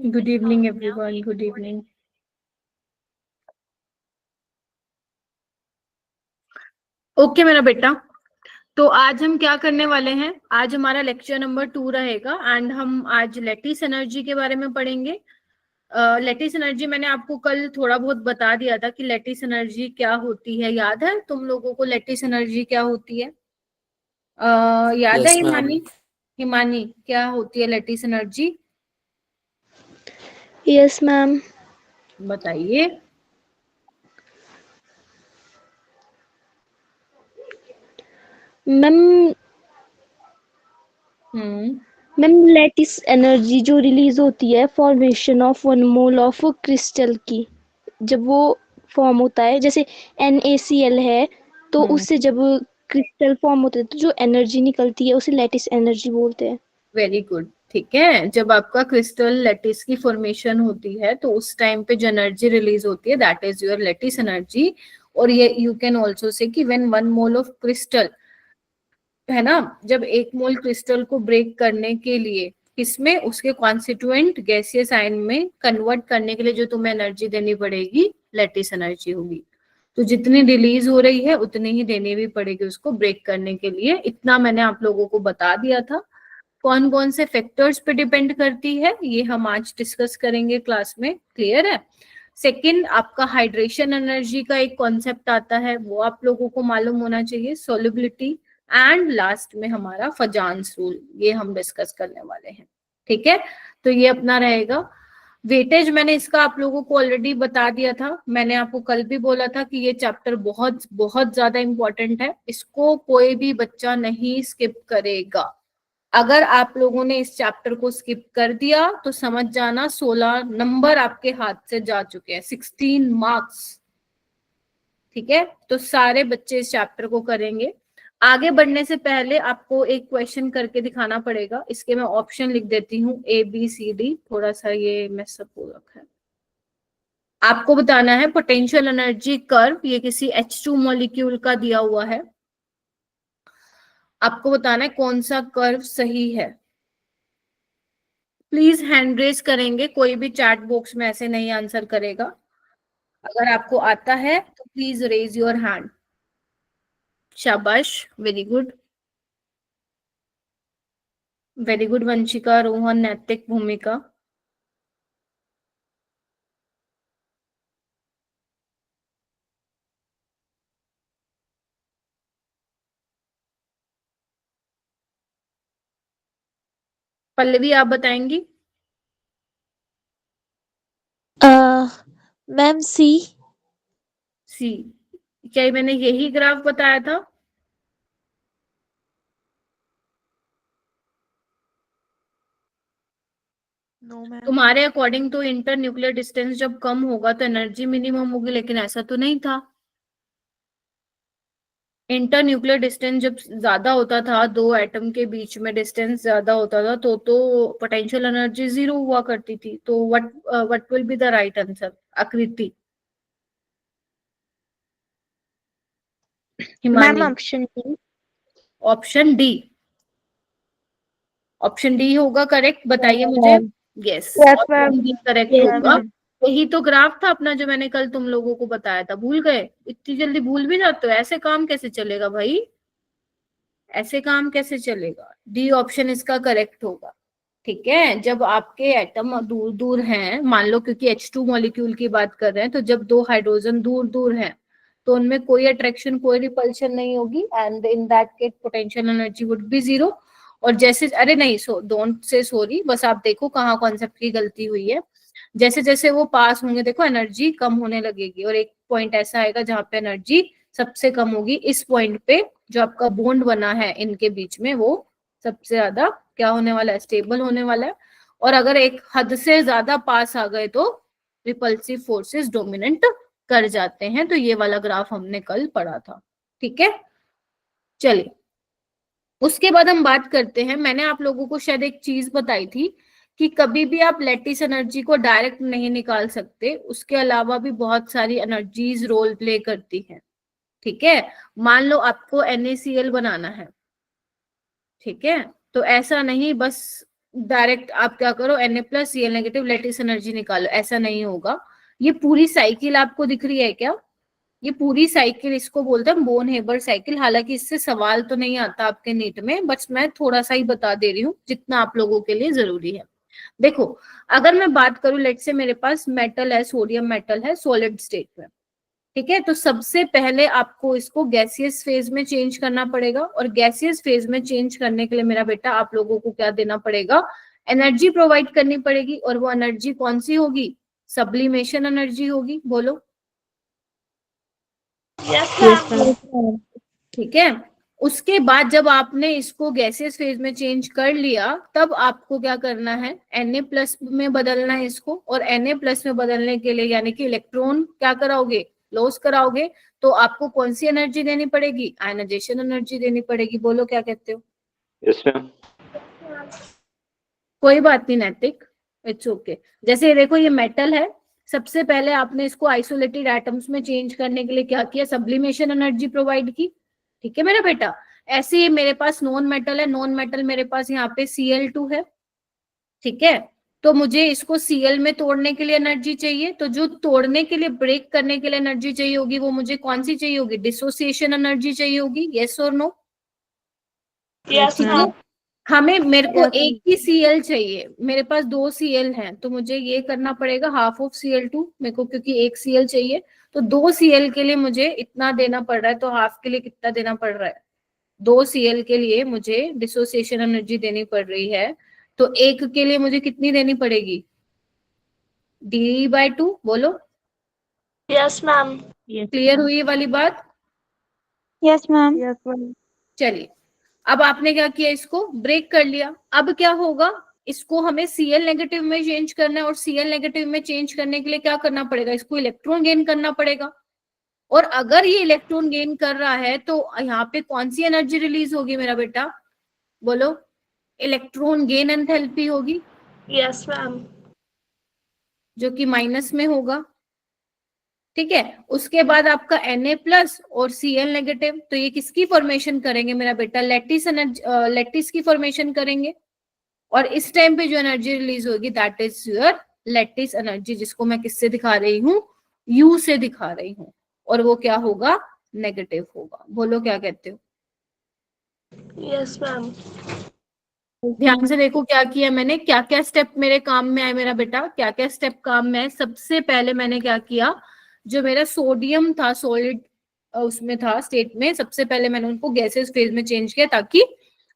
Good evening everyone, good evening. Okay मेरा बेटा, तो आज हम क्या करने वाले हैं? आज हमारा लेक्चर नंबर 2 रहेगा एंड हम आज लैटिस एनर्जी के बारे में पढ़ेंगे। लैटिस एनर्जी मैंने आपको कल थोड़ा बहुत बता दिया था कि लैटिस एनर्जी क्या होती है। याद है तुम लोगों को लैटिस एनर्जी क्या होती है? याद है यस मैम। हिमानी? हिमानी, क्या होती है लैटिस एनर्जी? Yes ma'am. बताइए। मैम हम्म। मैम लैटिस एनर्जी जो रिलीज होती है formation of 1 mole of crystal की, जब वो फॉर्म होता है, जैसे NaCl है, तो हम्म। उससे जब क्रिस्टल फॉर्म होता है तो जो एनर्जी निकलती है उसे लैटिस एनर्जी बोलते हैं। वेरी गुड, ठीक है। जब आपका क्रिस्टल लैटिस की फॉर्मेशन होती है तो उस टाइम पे जो एनर्जी रिलीज होती है that is your lattice energy. और ये यू कैन ऑल्सो से कि व्हेन 1 मोल ऑफ क्रिस्टल, है ना, जब 1 मोल क्रिस्टल को ब्रेक करने के लिए किसमें, उसके कॉन्स्टिट्यूएंट गैसियस आयन में कन्वर्ट करने के लिए जो तुम्हें एनर्जी देनी पड़ेगी लैटिस एनर्जी होगी। तो जितनी रिलीज हो रही है उतनी ही देनी भी पड़ेगी उसको ब्रेक करने के लिए। इतना मैंने आप लोगों को बता दिया था। कौन कौन से फैक्टर्स पे डिपेंड करती है ये हम आज डिस्कस करेंगे क्लास में। क्लियर है? सेकंड, आपका हाइड्रेशन एनर्जी का एक कॉन्सेप्ट आता है, वो आप लोगों को मालूम होना चाहिए, सोलिबिलिटी। एंड लास्ट में हमारा फजान्स रूल, ये हम डिस्कस करने वाले हैं। ठीक है, तो ये अपना रहेगा। वेटेज मैंने इसका आप लोगों को ऑलरेडी बता दिया था। मैंने आपको कल भी बोला था कि ये चैप्टर बहुत बहुत ज्यादा इंपॉर्टेंट है, इसको कोई भी बच्चा नहीं स्किप करेगा। अगर आप लोगों ने इस चैप्टर को स्किप कर दिया तो समझ जाना 16 नंबर आपके हाथ से जा चुके हैं, 16 मार्क्स। ठीक है, तो सारे बच्चे इस चैप्टर को करेंगे। आगे बढ़ने से पहले आपको एक क्वेश्चन करके दिखाना पड़ेगा। इसके मैं ऑप्शन लिख देती हूँ ABCD, थोड़ा सा ये मैसअप हो रखा है। आपको बताना है पोटेंशियल एनर्जी कर्व, ये किसी H2 मॉलिक्यूल का दिया हुआ है। आपको बताना है कौन सा कर्व सही है। प्लीज हैंड रेज करेंगे, कोई भी चैट बॉक्स में ऐसे नहीं आंसर करेगा। अगर आपको आता है तो प्लीज रेज योर हैंड। शाबाश, very good, very good Vanshika, Rohan, Naitik, Bhumika. Pallavi आप बताएंगी? Ma'am C. सी? क्या मैंने यही ग्राफ बताया था? No ma'am. तुम्हारे अकॉर्डिंग तो इंटर न्यूक्लियर डिस्टेंस जब कम होगा तो एनर्जी मिनिमम होगी, लेकिन ऐसा तो नहीं था। इंटर न्यूक्लियर डिस्टेंस जब ज्यादा होता था, दो एटम के बीच में डिस्टेंस ज्यादा होता था, तो पोटेंशियल एनर्जी 0 हुआ करती थी। तो what will be the right answer? Aakriti, ma'am Himani. Option D. Option D? Option D होगा करेक्ट? बताइए मुझे। Ma'am. Yes, yes ma'am. Option D correct yes हाँ होगा। मैम। मैम। यही तो ग्राफ था अपना जो मैंने कल तुम लोगों को बताया था। भूल गए? इतनी जल्दी भूल भी जाते हो? ऐसे काम कैसे चलेगा भाई, ऐसे काम कैसे चलेगा? डी ऑप्शन इसका करेक्ट होगा। ठीक है, जब आपके एटम दूर दूर हैं, मान लो क्योंकि H2 मॉलिक्यूल की बात कर रहे हैं, तो जब दो हाइड्रोजन दूर दूर हैं तो उनमें कोई अट्रैक्शन कोई रिपल्शन नहीं होगी and in that case potential energy would be 0। और जैसे, अरे नहीं, डोंट से सॉरी, बस आप देखो कहाँ कॉन्सेप्ट की गलती हुई है। जैसे जैसे वो पास होंगे देखो एनर्जी कम होने लगेगी और एक पॉइंट ऐसा आएगा जहां पे एनर्जी सबसे कम होगी। इस पॉइंट पे जो आपका बॉन्ड बना है इनके बीच में वो सबसे ज्यादा क्या होने वाला है? स्टेबल होने वाला है। और अगर एक हद से ज्यादा पास आ गए तो रिपल्सिव फोर्सेस डोमिनेंट कर जाते हैं। तो ये वाला ग्राफ हमने कल पढ़ा था। ठीक है, चलिए उसके बाद हम बात करते हैं। मैंने आप लोगों को शायद एक चीज बताई थी कि कभी भी आप लैटिस एनर्जी को डायरेक्ट नहीं निकाल सकते, उसके अलावा भी बहुत सारी एनर्जीज रोल प्ले करती हैं। ठीक है, मान लो आपको NaCl बनाना है, ठीक है, तो ऐसा नहीं बस डायरेक्ट आप क्या करो, Na+Cl नेगेटिव लेटिस एनर्जी निकालो, ऐसा नहीं होगा। ये पूरी साइकिल आपको दिख रही है क्या? ये पूरी साइकिल, इसको बोलते हैं बोन हेबर साइकिल। हालांकि इससे सवाल तो नहीं आता आपके नीट में, बट मैं थोड़ा सा ही बता दे रही हूँ जितना आप लोगों के लिए जरूरी है। देखो, अगर मैं बात करूं, लेट से मेरे पास मेटल है, सोडियम मेटल है सॉलिड स्टेट में, ठीक है, तो सबसे पहले आपको इसको गैसियस फेज में चेंज करना पड़ेगा, और गैसियस फेज में चेंज करने के लिए मेरा बेटा आप लोगों को क्या देना पड़ेगा, एनर्जी प्रोवाइड करनी पड़ेगी। और वो एनर्जी कौन सी होगी? सब्लिमेशन एनर्जी होगी। बोलो। Yes ma'am. ठीक है, उसके बाद जब आपने इसको गैसियस फेज में चेंज कर लिया, तब आपको क्या करना है, Na+ में बदलना है इसको। और Na+ में बदलने के लिए यानी कि इलेक्ट्रॉन क्या कराओगे, लॉस कराओगे, तो आपको कौन सी एनर्जी देनी पड़ेगी, आयनाइजेशन एनर्जी देनी पड़ेगी। बोलो क्या कहते हो? Yes ma'am. कोई बात नहीं नैतिक, इट्स ओके। जैसे ये देखो, ये मेटल है, सबसे पहले आपने इसको आइसोलेटेड एटम्स में चेंज करने के लिए क्या किया, सब्लिमेशन एनर्जी प्रोवाइड की। ठीक है मेरा बेटा। ऐसे ही मेरे पास नॉन मेटल है, नॉन मेटल मेरे पास यहाँ पे Cl2 है, ठीक है, तो मुझे इसको Cl में तोड़ने के लिए एनर्जी चाहिए। तो जो तोड़ने के लिए, ब्रेक करने के लिए एनर्जी चाहिए होगी, वो मुझे कौन सी चाहिए होगी, डिसोसिएशन एनर्जी चाहिए होगी। यस और नो? Yes ma'am. हमें, मेरे को एक ही Cl चाहिए, मेरे पास 2 Cl हैं, तो मुझे ये करना पड़ेगा हाफ ऑफ Cl2 मेरे को, क्योंकि एक Cl चाहिए। तो 2 Cl के लिए मुझे इतना देना पड़ रहा है, तो हाफ के लिए कितना देना पड़ रहा है, 2 Cl के लिए मुझे डिसोसिएशन एनर्जी देनी पड़ रही है। तो एक के लिए मुझे कितनी देनी पड़ेगी, D/2। बोलो, यस मैम। क्लियर हुई ये वाली बात? Yes ma'am. चलिए, अब आपने क्या किया, इसको ब्रेक कर लिया। अब क्या होगा, इसको हमें Cl नेगेटिव में चेंज करना है, और Cl नेगेटिव में चेंज करने के लिए क्या करना पड़ेगा, इसको इलेक्ट्रॉन गेन करना पड़ेगा। और अगर ये इलेक्ट्रॉन गेन कर रहा है, तो यहाँ पे कौन सी एनर्जी रिलीज होगी मेरा बेटा? बोलो, इलेक्ट्रॉन गेन एंथैल्पी होगी, यस मैम। जो कि माइनस में होगा। ठीक है, उसके बाद आपका Na+ और Cl नेगेटिव, तो ये किसकी फॉर्मेशन करेंगे मेरा बेटा, लैटिस लैटिस की फॉर्मेशन करेंगे। और इस टाइम पे जो एनर्जी रिलीज होगी, that is your lattice energy, जिसको मैं किससे दिखा रही हूँ, U से दिखा रही हूँ। और वो क्या होगा, नेगेटिव होगा। बोलो क्या कहते हो? Yes ma'am. ध्यान से देखो क्या किया मैंने, क्या क्या स्टेप मेरे काम में आए मेरा बेटा, क्या क्या स्टेप काम में आए। सबसे पहले मैंने क्या किया, जो मेरा सोडियम था सॉलिड उसमें था स्टेट में, सबसे पहले मैंने उनको गैसेस फेज में चेंज किया, ताकि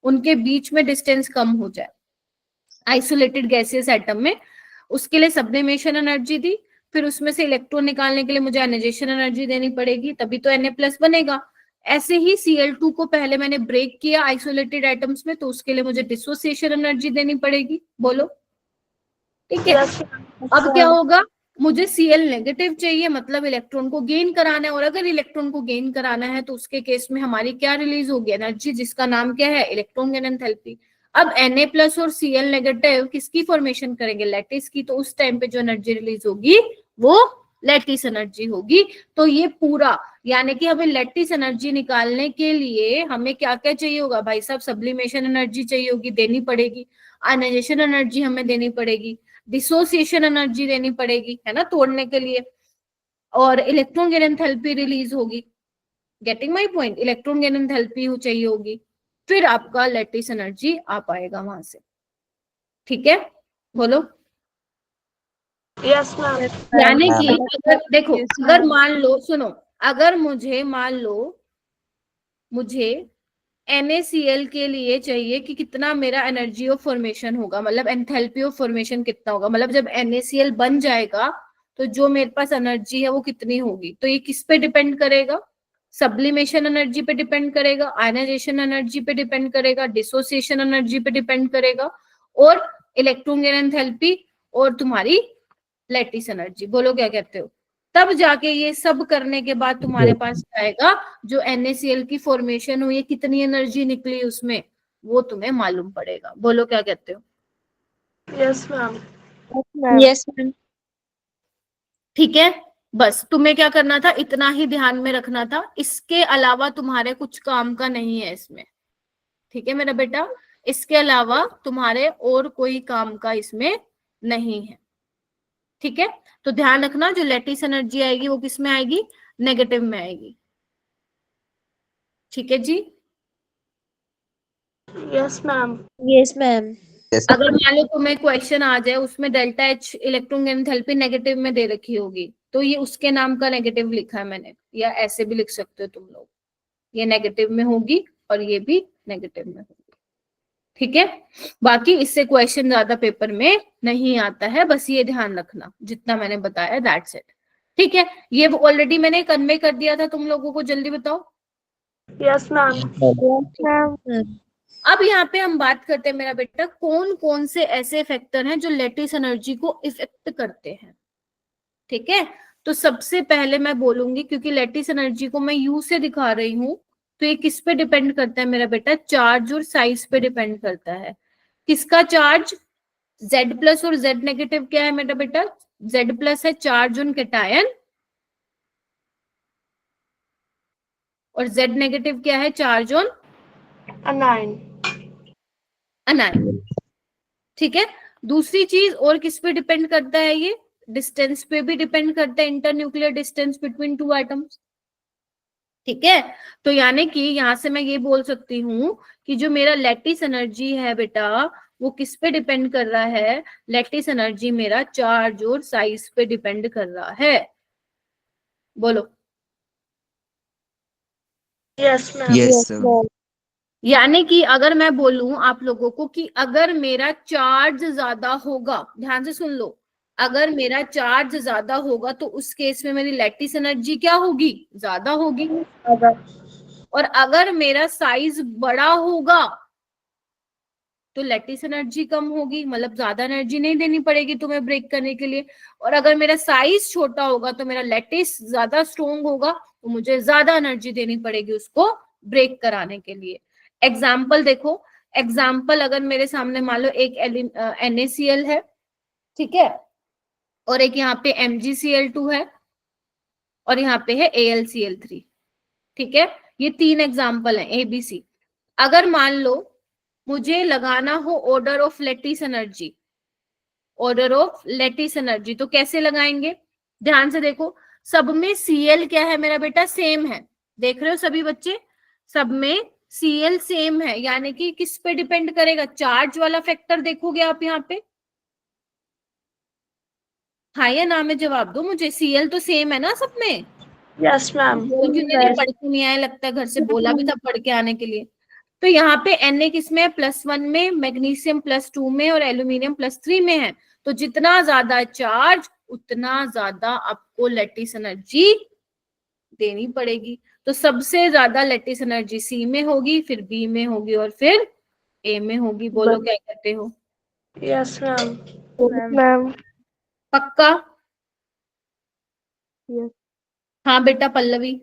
उनके बीच में डिस्टेंस कम हो जाए आइसोलेटेड गैसियस एटम में। उसके लिए सब्लिमेशन एनर्जी दी, फिर उसमें से इलेक्ट्रॉन निकालने के लिए मुझे आयनाइजेशन एनर्जी देनी पड़ेगी, तभी तो Na+ बनेगा। ऐसे ही Cl2 को पहले मैंने ब्रेक किया आइसोलेटेड एटम्स में, तो उसके लिए मुझे डिसोसिएशन एनर्जी देनी पड़ेगी। बोलो, ठीक है। अब क्या होगा, मुझे Cl नेगेटिव चाहिए, मतलब इलेक्ट्रॉन को गेन कराना है। और अगर इलेक्ट्रॉन को गेन कराना है, तो उसके केस में हमारी क्या रिलीज होगी, एनर्जी, जिसका नाम क्या है, इलेक्ट्रॉन गेन एंथैल्पी। अब Na+ और Cl नेगेटिव किसकी फॉर्मेशन करेंगे, लैटिस की। तो उस टाइम पे जो एनर्जी रिलीज होगी, वो लैटिस एनर्जी होगी। तो ये पूरा, यानी कि हमें लैटिस एनर्जी निकालने के लिए हमें क्या क्या चाहिए होगा भाई साहब, सब्लिमेशन एनर्जी चाहिए होगी, देनी पड़ेगी। आयनाइजेशन एनर्जी हमें देनी पड़ेगी, डिसोसिएशन एनर्जी देनी पड़ेगी, है ना, तोड़ने के लिए। और इलेक्ट्रॉन गेन एंथैल्पी रिलीज होगी। Getting my point, electron gain enthalpy चाहिए होगी, फिर आपका लैटिस एनर्जी आ पाएगा वहां से। ठीक है, बोलो। Yes ma'am. यानी कि अगर देखो, अगर मान लो, सुनो, अगर मुझे मान लो, मुझे NaCl के लिए चाहिए कि कितना मेरा एनर्जी ऑफ फॉर्मेशन होगा, मतलब एंथैल्पी ऑफ फॉर्मेशन कितना होगा, मतलब जब NaCl बन जाएगा, तो जो मेरे पास एनर्जी है वो कितनी होगी। तो ये किस पे डिपेंड करेगा, सब्लिमेशन एनर्जी पे डिपेंड करेगा, आयनाइजेशन एनर्जी पे डिपेंड करेगा, डिसोसिएशन एनर्जी पे डिपेंड करेगा, और इलेक्ट्रॉन गेन एंथैल्पी, और तुम्हारी लैटिस एनर्जी। बोलो क्या कहते हो? तब जाके ये सब करने के बाद तुम्हारे पास आएगा, जो NaCl की फॉर्मेशन हुई है, कितनी एनर्जी निकली उसमें, वो तुम्हें मालूम पड़ेगा। बोलो क्या कहते हो? Yes ma'am. Yes ma'am. ठीक है, बस तुम्हें क्या करना था, इतना ही ध्यान में रखना था, इसके अलावा तुम्हारे कुछ काम का नहीं है इसमें। ठीक है मेरा बेटा, इसके अलावा तुम्हारे और कोई काम का इसमें नहीं है। ठीक है, तो ध्यान रखना जो लेटिस एनर्जी आएगी वो किस में आएगी, नेगेटिव में आएगी। ठीक है जी। Yes, ma'am. Yes ma'am. अगर मान लो तुम्हें क्वेश्चन आ जाए उसमें delta H electron enthalpy negative में दे रखी होगी, तो ये उसके नाम का नेगेटिव लिखा है मैंने, या ऐसे भी लिख सकते हो तुम लोग, ये नेगेटिव में होगी और ये भी नेगेटिव में होगी। ठीक है, बाकी इससे क्वेश्चन ज्यादा पेपर में नहीं आता है, बस ये ध्यान रखना जितना मैंने बताया, दैट्स इट। ठीक है, ये ऑलरेडी मैंने कन्वे कर दिया था तुम लोगों को, जल्दी बताओ। Yes, ma'am. अब यहाँ पे हम बात करते हैं मेरा बेटा, कौन कौन से ऐसे फैक्टर हैं जो लेटिस एनर्जी को इफेक्ट करते हैं। ठीक है, तो सबसे पहले मैं बोलूंगी, क्योंकि लेटिस एनर्जी को मैं यू से दिखा रही हूं, तो ये किस पे डिपेंड करता है मेरा बेटा, चार्ज और साइज पे डिपेंड करता है। किसका चार्ज, Z प्लस और Z नेगेटिव क्या है मेरा बेटा, Z प्लस है चार्ज ऑन कैटायन और Z नेगेटिव क्या है, चार्ज ऑन Anion. अनायन। ठीक है, दूसरी चीज और किस पे डिपेंड करता है, ये डिस्टेंस पे भी डिपेंड करता है, internuclear distance between two atoms. ठीक है, तो यानी कि यहां से मैं ये बोल सकती हूँ कि जो मेरा लैटिस एनर्जी है बेटा, वो किस पे डिपेंड कर रहा है, लैटिस एनर्जी मेरा चार्ज और साइज पे डिपेंड कर रहा है। बोलो। Yes, ma'am. Yes, sir. यानी कि अगर मैं बोलूं आप लोगों को कि अगर मेरा चार्ज ज्यादा होगा, ध्यान से सुन लो, अगर मेरा चार्ज ज्यादा होगा तो उस केस में मेरी लैटिस एनर्जी क्या होगी, ज्यादा होगी। और अगर मेरा साइज बड़ा होगा तो लैटिस एनर्जी कम होगी, मतलब ज्यादा एनर्जी नहीं देनी पड़ेगी तुम्हें ब्रेक करने के लिए। और अगर मेरा साइज छोटा होगा तो मेरा लैटिस ज्यादा स्ट्रोंग होगा, तो मुझे ज्यादा एनर्जी देनी पड़ेगी उसको ब्रेक कराने के लिए। एग्जाम्पल देखो, एग्जाम्पल अगर मेरे सामने मान लो एक NaCl है, ठीक है, और एक यहाँ पे MgCl2 है और यहाँ पे है AlCl3। ठीक है, ये 3 एग्जाम्पल है ABC। अगर मान लो मुझे लगाना हो order of lattice energy, order of lattice energy, तो कैसे लगाएंगे, ध्यान से देखो, सब में Cl क्या है मेरा बेटा, सेम है, देख रहे हो सभी बच्चे, सब में Cl सेम है, यानी कि किस पे डिपेंड करेगा, चार्ज वाला फैक्टर देखोगे आप यहाँ पे, हाँ या ना में जवाब दो मुझे, Cl तो सेम है ना सब में। Yes, ma'am. क्योंकि मैंने पढ़ के नहीं आया, लगता है घर से बोला भी था पढ़ के आने के लिए। तो यहाँ पे Na किसमें है, +1 में, मैग्नीशियम +2 में और एल्यूमिनियम +3 में है। तो जितना ज्यादा चार्ज उतना ज्यादा आपको लैटिस एनर्जी देनी पड़ेगी। तो सबसे ज्यादा लैटिस एनर्जी C में होगी, फिर B में होगी और फिर A में होगी। बोलो क्या कहते हो। Yes, ma'am. मैम। पक्का। Yes. हाँ बेटा पल्लवी।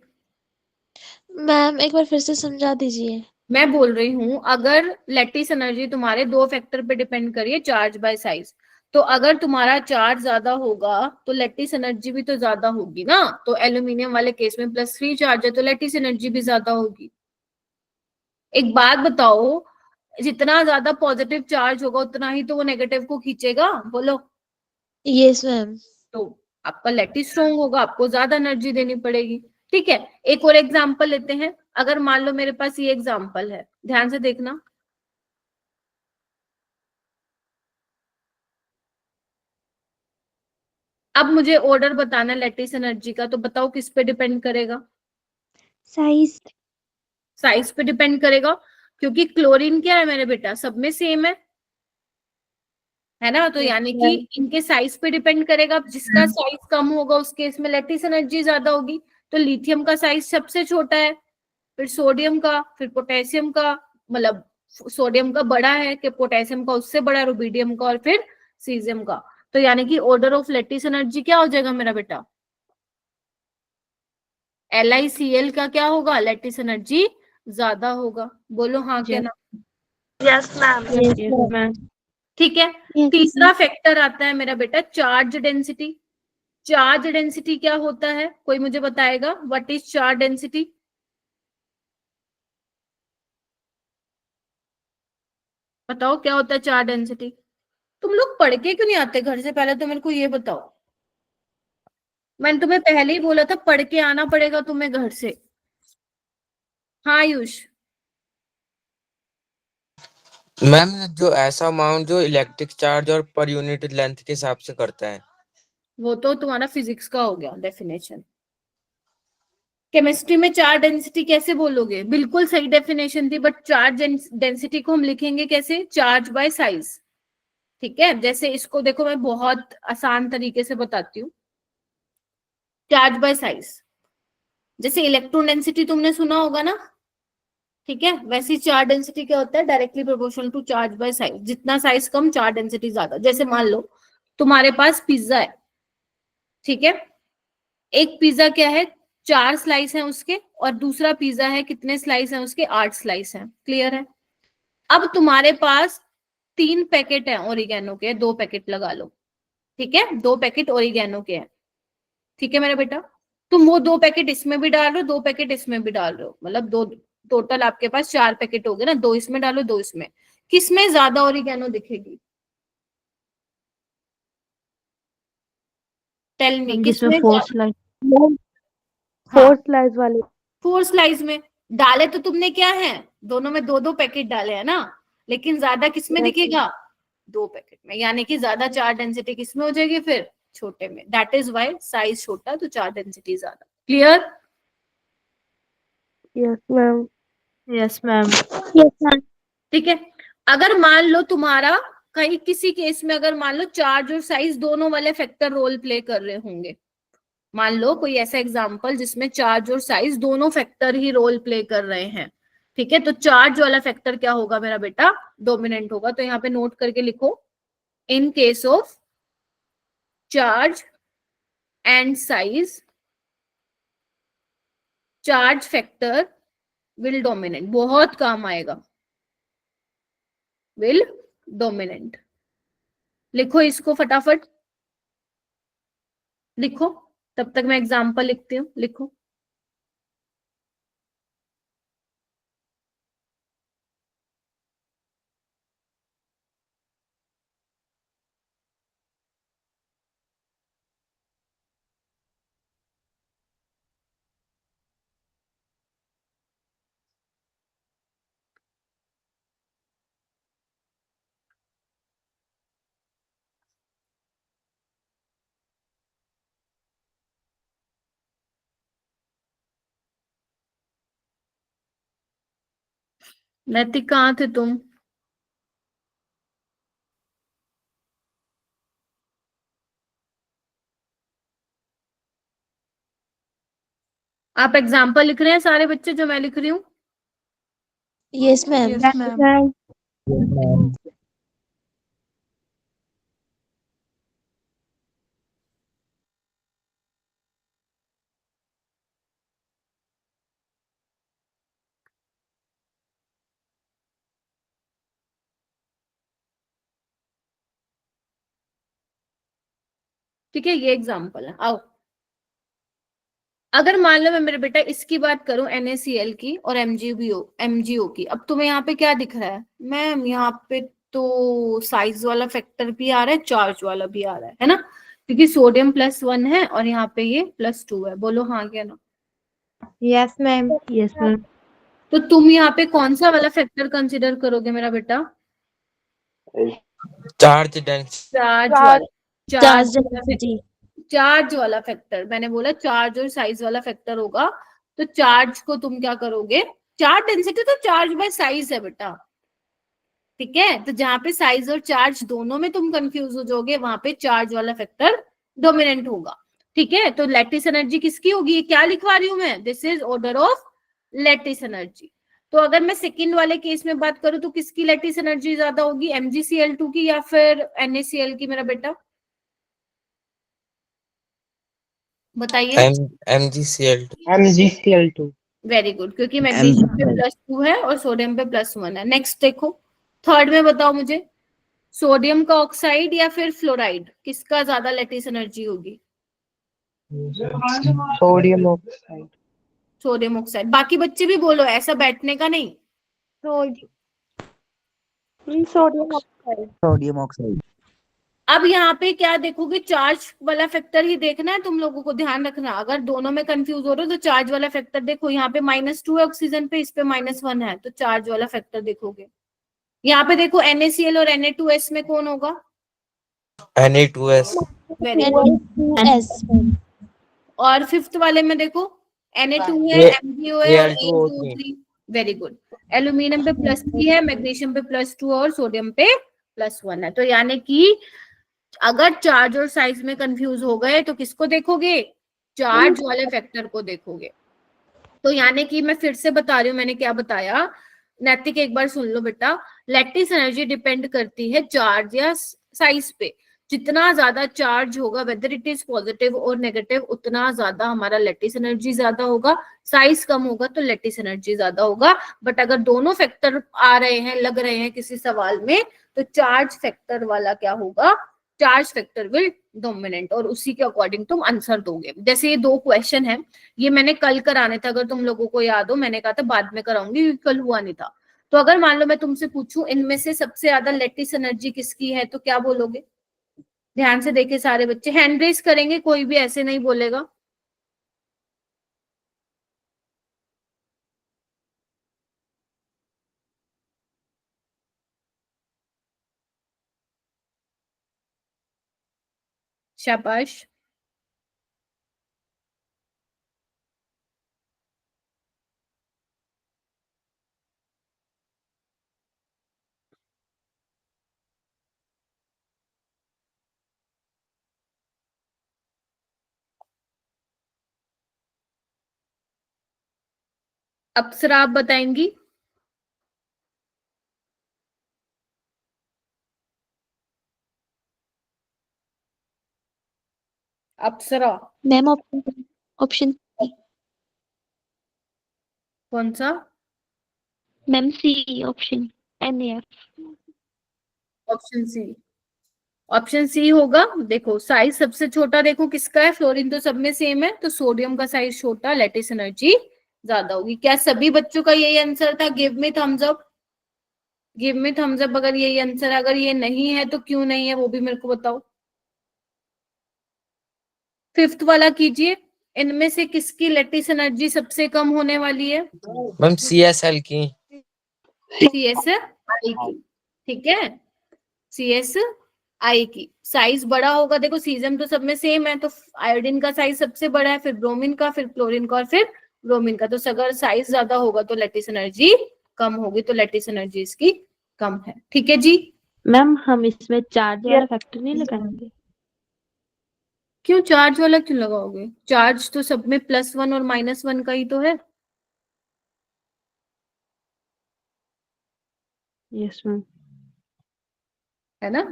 मैम एक बार फिर से समझा दीजिए। मैं बोल रही हूँ अगर लैटिस एनर्जी तुम्हारे 2 फैक्टर पे डिपेंड करिए, चार्ज बाय साइज, तो अगर तुम्हारा चार्ज ज्यादा होगा तो लैटिस एनर्जी भी तो ज्यादा होगी ना। तो एल्यूमिनियम वाले केस में +3 चार्ज है तो लैटिस एनर्जी भी ज्यादा होगी। एक बात बताओ, जितना ज्यादा पॉजिटिव चार्ज होगा उतना ही तो वो नेगेटिव को खींचेगा। बोलो। Yes ma'am. तो आपका लैटिस स्ट्रॉन्ग होगा, आपको ज्यादा एनर्जी देनी पड़ेगी। ठीक है, एक और एग्जांपल लेते हैं। अगर मान लो मेरे पास ये एग्जांपल है, ध्यान से देखना, अब मुझे ऑर्डर बताना लैटिस एनर्जी का, तो बताओ किस पे डिपेंड करेगा, साइज। साइज पे डिपेंड करेगा, क्योंकि क्लोरीन क्या है मेरे बेटा, सब में सेम है ना। तो यानी कि इनके साइज पे डिपेंड करेगा, जिसका साइज कम होगा उस केस में लैटिस एनर्जी ज्यादा होगी। तो लिथियम का साइज सबसे छोटा है, फिर सोडियम का, फिर पोटेशियम का, मतलब सोडियम का बड़ा है कि पोटेशियम का उससे बड़ा, रुबिडियम का और फिर सीजियम का। तो यानी कि ऑर्डर ऑफ लैटिस एनर्जी क्या हो जाएगा मेरा बेटा, LiCl का क्या होगा, लैटिस एनर्जी ज्यादा होगा। बोलो हाँ क्या ना। Yes, ma'am. Yes, ma'am. ठीक है, तीसरा फैक्टर आता है मेरा बेटा चार्ज डेंसिटी। चार्ज डेंसिटी क्या होता है, कोई मुझे बताएगा, व्हाट इज चार्ज डेंसिटी। बताओ क्या होता है चार्ज डेंसिटी। तुम लोग पढ़ के क्यों नहीं आते घर से, पहले तो मेरे को ये बताओ। मैंने तुम्हें पहले ही बोला था पढ़ के आना पड़ेगा तुम्हें घर से। हाँ आयुष। मैम जो ऐसा अमाउंट जो इलेक्ट्रिक चार्ज और पर यूनिट लेंथ के हिसाब से करता है। वो तो तुम्हारा फिजिक्स का हो गया डेफिनेशन। केमिस्ट्री में चार्ज डेंसिटी कैसे बोलोगे, बिल्कुल सही डेफिनेशन थी, बट चार्ज डेंसिटी को हम लिखेंगे कैसे, चार्ज बाय साइज। ठीक है, जैसे इसको देखो मैं बहुत आसान तरीके से बताती हूँ। चार्ज बाय साइज, जैसे इलेक्ट्रॉन डेंसिटी तुमने सुना होगा ना, ठीक है, वैसी चार्ज डेंसिटी क्या होता है, directly proportional to charge by size. जितना साइज कम चार्ज डेंसिटी ज्यादा। जैसे मान लो तुम्हारे पास पिज्जा है, ठीक है, एक पिज्जा क्या है, 4 स्लाइस हैं उसके, और दूसरा पिज्जा है कितने स्लाइस हैं उसके, 8 स्लाइस हैं। क्लियर है। अब तुम्हारे पास 3 पैकेट हैं ओरिगेनो के, 2 पैकेट लगा लो, ठीक है, 2 पैकेट ओरिगेनो के हैं, ठीक है मेरा बेटा। तुम वो 2 पैकेट इसमें भी डाल रहे हो, 2 पैकेट इसमें भी डाल रहे हो, मतलब 2, टोटल आपके पास 4 पैकेट हो गए ना, 2 इसमें डालो 2 इसमें। किसमें ज्यादा ओरिगेनो दिखेगी, टेल मी, जिसमें किसमें फोर स्लाइस, फोर स्लाइस वाले। 4 स्लाइस में डाले तो तुमने क्या है, दोनों में 2-2 पैकेट डाले हैं ना, लेकिन ज्यादा किसमें दिखेगा, 2 पैकेट में, यानी कि ज्यादा चार्ज डेंसिटी किसमें हो जाएगी फिर, छोटे में। दैट इज वाई साइज छोटा तो चार्ज डेंसिटी ज्यादा। Clear. Yes ma'am. Yes, ma'am. Yes ma'am. ठीक है, अगर मान लो तुम्हारा कहीं किसी केस में अगर मान लो चार्ज और साइज दोनों वाले फैक्टर रोल प्ले कर रहे होंगे, मान लो कोई ऐसा एग्जांपल जिसमें चार्ज और साइज दोनों फैक्टर ही रोल प्ले कर रहे हैं, ठीक है, तो चार्ज वाला फैक्टर क्या होगा मेरा बेटा, डोमिनेंट होगा। तो यहाँ पे नोट करके लिखो, in case of charge and size charge factor will dominant. बहुत काम आएगा, विल डोमिनेंट। लिखो इसको फटाफट, लिखो, तब तक मैं एग्जांपल लिखती हूँ, लिखो। नैतिक कहाँ थे तुम। आप एग्जाम्पल लिख रहे हैं सारे बच्चे जो मैं लिख रही हूँ। Yes ma'am. Yes, ma'am. ठीक है, ये एग्जाम्पल है। आओ, अगर मान लो मैं मेरे बेटा इसकी बात करूं NaCl की और MgO की, अब तुम्हें यहाँ पे क्या दिख रहा है मैम, यहाँ पे तो साइज वाला फैक्टर भी आ रहा है, चार्ज वाला भी आ रहा है ना, क्योंकि सोडियम +1 है और यहाँ पे ये +2 है। बोलो हाँ क्या ना। Yes, ma'am. Yes ma'am. तो तुम यहाँ पे कौन सा वाला फैक्टर कंसिडर करोगे मेरा बेटा, चार्ज डेंसिटी। चार्ज वाला, चार्ज डेंसिटी। चार्ज वाला फैक्टर। मैंने बोला चार्ज और साइज वाला फैक्टर होगा, तो चार्ज को तुम क्या करोगे, चार्ज डेंसिटी तो चार्ज बाय साइज है बेटा, ठीक है, तो जहां पे साइज और चार्ज दोनों में तुम कंफ्यूज हो जाओगे, वहां पे चार्ज वाला फैक्टर डोमिनेंट होगा। ठीक है, तो लैटिस एनर्जी किसकी होगी, ये क्या लिखवा रही हूं मैं, this is order of lattice energy. तो अगर मैं सेकंड वाले केस में बात करूं तो किसकी लैटिस एनर्जी ज्यादा होगी, MgCl2 की या फिर NaCl की मेरा बेटा, बताइए। MgCl2। वेरी गुड, क्योंकि मैग्नीशियम पे +2 है और सोडियम पे +1 है। नेक्स्ट देखो, थर्ड में बताओ मुझे, सोडियम का ऑक्साइड या फिर फ्लोराइड, किसका ज्यादा लैटिस एनर्जी होगी, सोडियम ऑक्साइड। Sodium oxide. बाकी बच्चे भी बोलो, ऐसा बैठने का नहीं। Sodium oxide. Sodium oxide. अब यहाँ पे क्या देखोगे, चार्ज वाला फैक्टर ही देखना है तुम लोगों को, ध्यान रखना। अगर दोनों में कंफ्यूज हो रहे हो तो चार्ज वाला फैक्टर देखो। यहाँ पे -2 है ऑक्सीजन पे, इस पे -1 है, तो चार्ज वाला फैक्टर देखोगे। यहाँ पे देखो NaCl और Na2S में कौन होगा? Na2S। Very good. Na2S। और फिफ्थ वाले में देखो Na2 है, ये MgO है और Al2O3। A2O3। Very good. Aluminium पे +3 है, मैग्नीशियम पे +2 और सोडियम पे +1 है। तो यानी कि अगर चार्ज और साइज में कंफ्यूज हो गए तो किसको देखोगे? चार्ज वाले फैक्टर को देखोगे। तो यानी कि मैं फिर से बता रही हूँ, मैंने क्या बताया, नैतिक एक बार सुन लो बेटा। लैटिस एनर्जी डिपेंड करती है चार्ज या साइज पे। जितना ज्यादा चार्ज होगा, वेदर इट इज पॉजिटिव और नेगेटिव, उतना ज्यादा हमारा लैटिस एनर्जी ज्यादा होगा। साइज कम होगा तो लैटिस एनर्जी ज्यादा होगा। बट अगर दोनों फैक्टर आ रहे हैं, लग रहे हैं किसी सवाल में, तो चार्ज फैक्टर वाला क्या होगा? चार्ज फैक्टर विल डोमिनेंट, और उसी के अकॉर्डिंग तुम आंसर दोगे। जैसे ये 2 क्वेश्चन है, ये मैंने कल कराने था, अगर तुम लोगों को याद हो। मैंने कहा था बाद में कराऊंगी क्योंकि कल हुआ नहीं था। तो अगर मान लो मैं तुमसे पूछूं इनमें से सबसे ज्यादा लैटिस एनर्जी किसकी है, तो क्या बोलोगे? ध्यान से देखे सारे बच्चे, हैंड रेस करेंगे, कोई भी ऐसे नहीं बोलेगा। शाबाश। अप्सरा आप बताएंगी? अप्सरा। मैम ऑप्शन कौन सा? Ma'am C option NaF। Option C. Option C होगा। देखो साइज सबसे छोटा देखो किसका है, फ्लोरीन तो सब में सेम है, तो सोडियम का साइज छोटा, लैटिस एनर्जी ज्यादा होगी। क्या सभी बच्चों का यही आंसर था? Give me thumbs up, give me thumbs up अगर यही आंसर है। अगर ये नहीं है तो क्यों नहीं है वो भी मेरे को बताओ। फिफ्थ वाला कीजिए, इनमें से किसकी लैटिस एनर्जी सबसे कम होने वाली है? मैम CSL की। CSI की, ठीक है, CSI की। साइज बड़ा होगा, देखो सीजन तो सब में सेम है, तो आयोडीन का साइज सबसे बड़ा है, फिर ब्रोमीन का, फिर क्लोरीन का और फिर ब्रोमीन का। तो अगर साइज ज्यादा होगा तो लैटिस एनर्जी कम होगी, तो लैटिस एनर्जी इसकी कम है। ठीक है जी। मैम हम इसमें चार्ज वाला फैक्टर नहीं लगाएंगे? क्यों चार्ज वाला क्यों लगाओगे? चार्ज तो सब में +1 और -1 का ही तो है। Yes ma'am. है ना?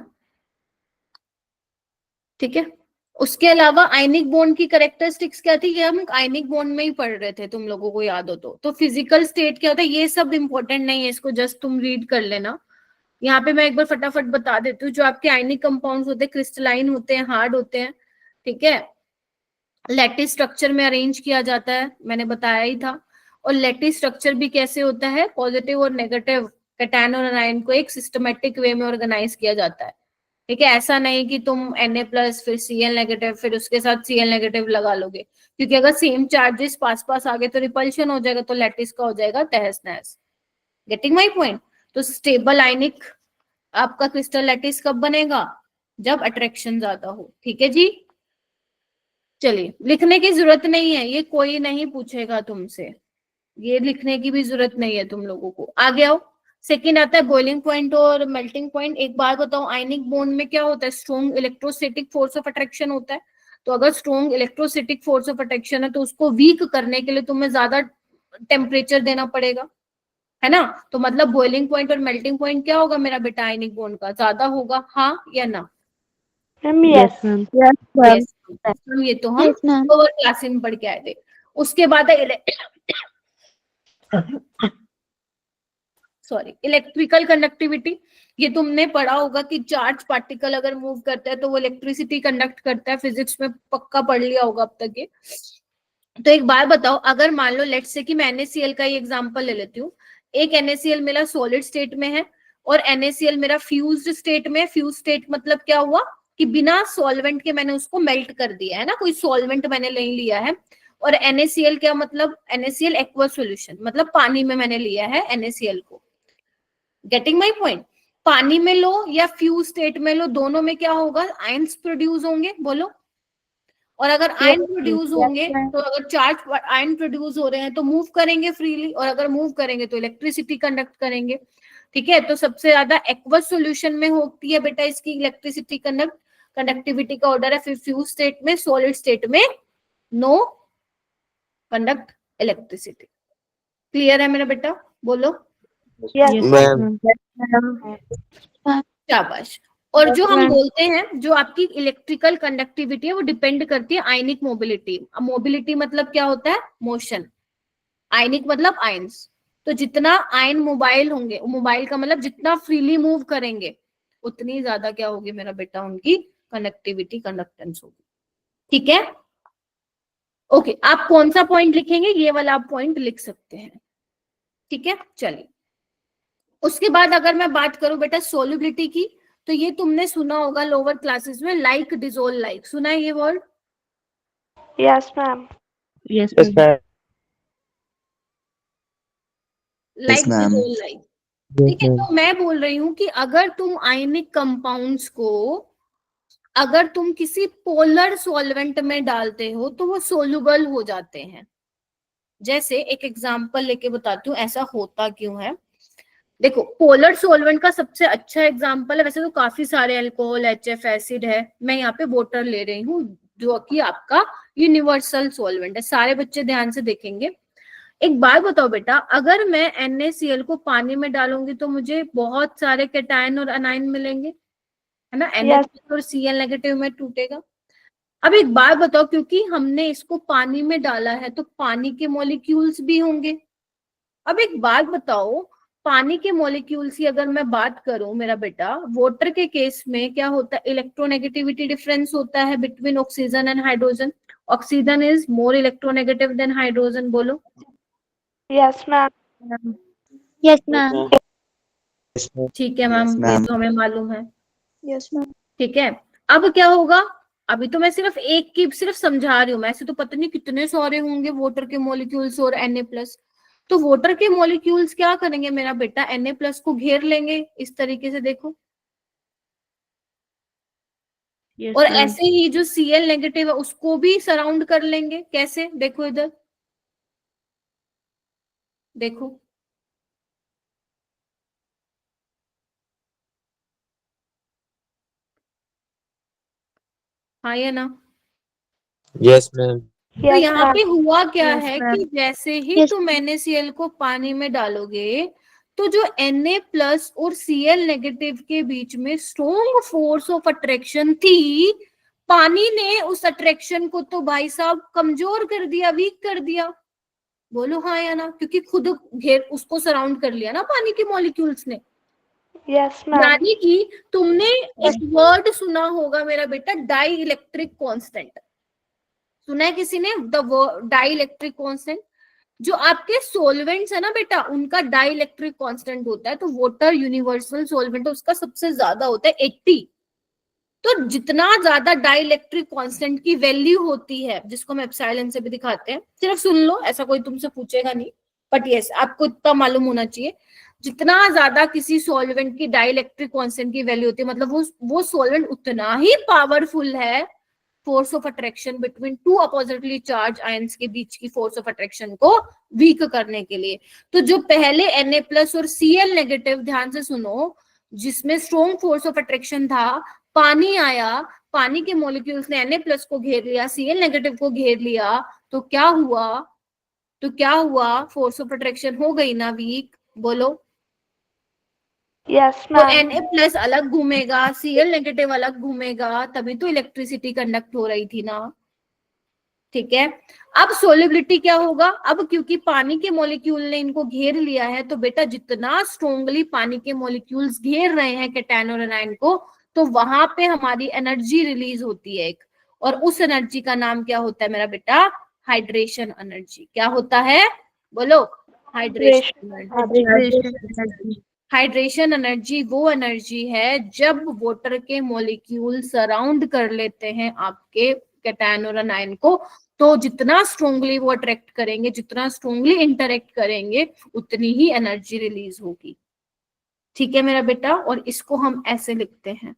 ठीक है। उसके अलावा आयनिक बॉन्ड की कैरेक्टरिस्टिक्स क्या थी, ये हम आयनिक बॉन्ड में ही पढ़ रहे थे, तुम लोगों को याद हो तो फिजिकल स्टेट क्या होता है, ये सब इंपॉर्टेंट नहीं है, इसको जस्ट तुम रीड कर लेना। यहाँ पे मैं एक बार फटाफट बता देती हूँ। जो आपके आयनिक कंपाउंड्स होते हैं, क्रिस्टलाइन होते हैं, हार्ड होते हैं, ठीक है, लैटिस स्ट्रक्चर में अरेंज किया जाता है, मैंने बताया ही था। और लैटिस स्ट्रक्चर भी कैसे होता है, पॉजिटिव और नेगेटिव कैटायन और एनायन को एक सिस्टमेटिक वे में ऑर्गेनाइज किया जाता है। ठीक है, ऐसा नहीं कि तुम Na+ फिर Cl नेगेटिव फिर उसके साथ Cl नेगेटिव लगा लोगे, क्योंकि अगर सेम चार्जेस पास पास आ गए तो रिपल्शन हो जाएगा, तो लैटिस का हो जाएगा तहस नहस। Getting my point? तो स्टेबल आयनिक आपका क्रिस्टल लैटिस कब बनेगा? जब अट्रैक्शन ज्यादा हो। ठीक है जी। चलिए, लिखने की जरूरत नहीं है, ये कोई नहीं पूछेगा तुमसे, ये लिखने की भी जरूरत नहीं है तुम लोगों को। आगे आओ। सेकंड आता है बॉइलिंग पॉइंट और मेल्टिंग पॉइंट। एक बात बताओ, आयनिक बॉन्ड में क्या होता है? Strong electrostatic force of attraction होता है। तो अगर strong electrostatic force of attraction है तो उसको वीक करने के लिए तुम्हें ज्यादा टेम्परेचर देना पड़ेगा, है ना? तो मतलब बॉइलिंग पॉइंट और मेल्टिंग पॉइंट क्या होगा मेरा बेटा? आयनिक बॉन्ड का ज्यादा होगा, हाँ या ना? Ma'am yes ma'am. Yes ma'am. Yes. ये तो हम Yes, ma'am. लोअर क्लास में पढ़ के आए थे। उसके बाद है सॉरी, इलेक्ट्रिकल कंडक्टिविटी। ये तुमने पढ़ा होगा कि चार्ज पार्टिकल अगर मूव करता है तो वो इलेक्ट्रिसिटी कंडक्ट करता है, फिजिक्स में पक्का पढ़ लिया होगा अब तक ये। तो एक बात बताओ, अगर मान लो लेट्स से कि मैं NaCl का ही एग्जांपल ले लेती हूँ। एक NaCl मेरा सॉलिड स्टेट में है और NaCl मेरा फ्यूज्ड स्टेट में, फ्यूज स्टेट मतलब क्या हुआ कि बिना सॉल्वेंट के मैंने उसको मेल्ट कर दिया है ना, कोई सॉल्वेंट मैंने नहीं लिया है। और NaCl क्या मतलब, NaCl एक्वा सॉल्यूशन मतलब पानी में मैंने लिया है NaCl को। Getting my point? पानी में लो या फ्यूज स्टेट में लो, दोनों में क्या होगा, आयंस प्रोड्यूस होंगे, बोलो। और अगर आयन प्रोड्यूस होंगे तो अगर चार्ज आयन प्रोड्यूस हो रहे हैं तो मूव करेंगे फ्रीली, और अगर मूव करेंगे तो इलेक्ट्रिसिटी कंडक्ट करेंगे। ठीक है, तो सबसे ज्यादा एक्वस सॉल्यूशन में होती है बेटा इसकी इलेक्ट्रिसिटी कंडक्टिविटी का ऑर्डर है। फिर फ्यूज स्टेट में, सॉलिड स्टेट में नो कंडक्ट इलेक्ट्रिसिटी। क्लियर है मेरा बेटा? बोलो। Yes, ma'am ma'am. शाबाश। और जो हम बोलते हैं, जो आपकी इलेक्ट्रिकल कंडक्टिविटी है वो डिपेंड करती है आयनिक मोबिलिटी। मोबिलिटी मतलब क्या होता है, मोशन। आयनिक मतलब आयंस। तो जितना आयन मोबाइल होंगे, मोबाइल का मतलब जितना फ्रीली मूव करेंगे, उतनी ज्यादा क्या होगी मेरा बेटा, उनकी कंडक्टिविटी, कंडक्टेंस होगी। ठीक है, ओके। आप कौन सा पॉइंट लिखेंगे, ये वाला आप पॉइंट लिख सकते हैं। ठीक है, चलिए। उसके बाद अगर मैं बात करूं बेटा सोल्युबिलिटी की, तो ये तुमने सुना होगा लोअर क्लासेस में, लाइक डिसोल्व लाइक, सुना है ये word? Yes, ma'am. Yes, yes ma'am. Ma'am like ma'am. Dissolve like. ठीक है, तो मैं बोल रही हूं कि अगर तुम आयनिक कंपाउंड्स को अगर तुम किसी पोलर सॉल्वेंट में डालते हो तो वो सोल्यूबल हो जाते हैं। जैसे एक एग्जांपल लेके बताती हूँ ऐसा होता क्यों है। देखो, पोलर सॉल्वेंट का सबसे अच्छा एग्जांपल है, वैसे तो काफी सारे, अल्कोहल, HF एसिड है, मैं यहाँ पे वाटर ले रही हूँ जो कि आपका यूनिवर्सल सॉल्वेंट है। सारे बच्चे ध्यान से देखेंगे। एक बात बताओ बेटा, अगर मैं NaCl को पानी में डालूंगी तो मुझे बहुत सारे कैटायन और अनायन मिलेंगे, है ना। Yes. Na और Cl नेगेटिव में टूटेगा। अब एक बात बताओ, क्योंकि हमने इसको पानी में डाला है तो पानी के मॉलिक्यूल्स भी होंगे। अब एक बात बताओ, पानी के मॉलिक्यूल्स की अगर मैं बात करूं मेरा बेटा, वाटर के केस में क्या होता है, इलेक्ट्रोनेगेटिविटी डिफरेंस होता है between oxygen and hydrogen. Oxygen is more electronegative than hydrogen, बोलो। Yes, ma'am. Yes, ma'am. ठीक है मैम, Yes, ये ma'am. तो हमें मालूम है। Yes, ma'am. ठीक है, अब क्या होगा, अभी तो मैं सिर्फ एक की सिर्फ समझा रही हूँ, ऐसे तो पता नहीं कितने सारे होंगे वाटर के मॉलिक्यूल्स और Na+। तो वाटर के मॉलिक्यूल्स क्या करेंगे मेरा बेटा, Na+ को घेर लेंगे इस तरीके से, देखो। Yes, और ma'am. ऐसे ही जो Cl नेगेटिव है उसको भी सराउंड कर लेंगे। कैसे, देखो इधर, देखो। हाँ या ना? यस मैम तो Yes, यहाँ ma'am. पे हुआ क्या Yes, है ma'am. कि जैसे ही तुम NaCl को पानी में डालोगे तो जो Na+ और Cl नेगेटिव के बीच में स्ट्रॉन्ग फोर्स ऑफ अट्रैक्शन थी, पानी ने उस अट्रैक्शन को तो भाई साहब कमजोर कर दिया, वीक कर दिया। बोलो हाँ या ना? क्योंकि खुद घेर उसको सराउंड कर लिया ना पानी के मॉलिक्यूल्स ने। Yes, ma'am. यानी कि तुमने एक वर्ड सुना होगा मेरा बेटा, डाई इलेक्ट्रिक कॉन्स्टेंट। सुना है किसी ने द डाई इलेक्ट्रिक कॉन्स्टेंट? जो आपके सोलवेंट्स है ना बेटा, उनका डाई इलेक्ट्रिक कॉन्स्टेंट होता है, तो वाटर यूनिवर्सल सोलवेंट है उसका सबसे ज्यादा होता है 80। तो जितना ज्यादा डाई इलेक्ट्रिक कॉन्स्टेंट की वैल्यू होती है, जिसको हम एप्सिलॉन से भी दिखाते हैं, सिर्फ सुन लो, ऐसा कोई तुमसे पूछेगा नहीं, बट यस आपको इतना मालूम होना चाहिए, जितना ज्यादा किसी सॉल्वेंट की डाई इलेक्ट्रिक कॉन्स्टेंट की वैल्यू होती है, मतलब वो सॉल्वेंट उतना ही पावरफुल है force of attraction between two oppositely charge ions के बीच की फोर्स ऑफ अट्रैक्शन को वीक करने के लिए। तो जो पहले Na+ और Cl नेगेटिव, ध्यान से सुनो, जिसमें स्ट्रॉन्ग फोर्स ऑफ अट्रैक्शन था, पानी आया, पानी के मॉलिक्यूल्स ने Na+ को घेर लिया, Cl नेगेटिव को घेर लिया, तो क्या हुआ, फोर्स ऑफ अट्रैक्शन हो गई ना वीक, बोलो। Yes, तो ma'am. Na+ अलग घूमेगा, Cl नेगेटिव अलग घूमेगा, तभी तो इलेक्ट्रिसिटी कंडक्ट हो रही थी ना। ठीक है, अब सोल्युबिलिटी क्या होगा, अब क्योंकि पानी के मॉलिक्यूल ने इनको घेर लिया है, तो बेटा जितना स्ट्रोंगली पानी के मॉलिक्यूल्स घेर रहे हैं कैटायन और एनायन को, तो वहां पे हमारी एनर्जी रिलीज होती है एक, और उस एनर्जी का नाम क्या होता है मेरा बेटा, हाइड्रेशन एनर्जी। क्या होता है, बोलो, hydration energy. Hydration energy. Hydration energy वो एनर्जी है जब वाटर के मॉलिक्यूल सराउंड कर लेते हैं आपके कैटायन और अनायन को, तो जितना स्ट्रोंगली वो अट्रैक्ट करेंगे, जितना स्ट्रोंगली इंटरेक्ट करेंगे, उतनी ही एनर्जी रिलीज होगी। ठीक है मेरा बेटा, और इसको हम ऐसे लिखते हैं,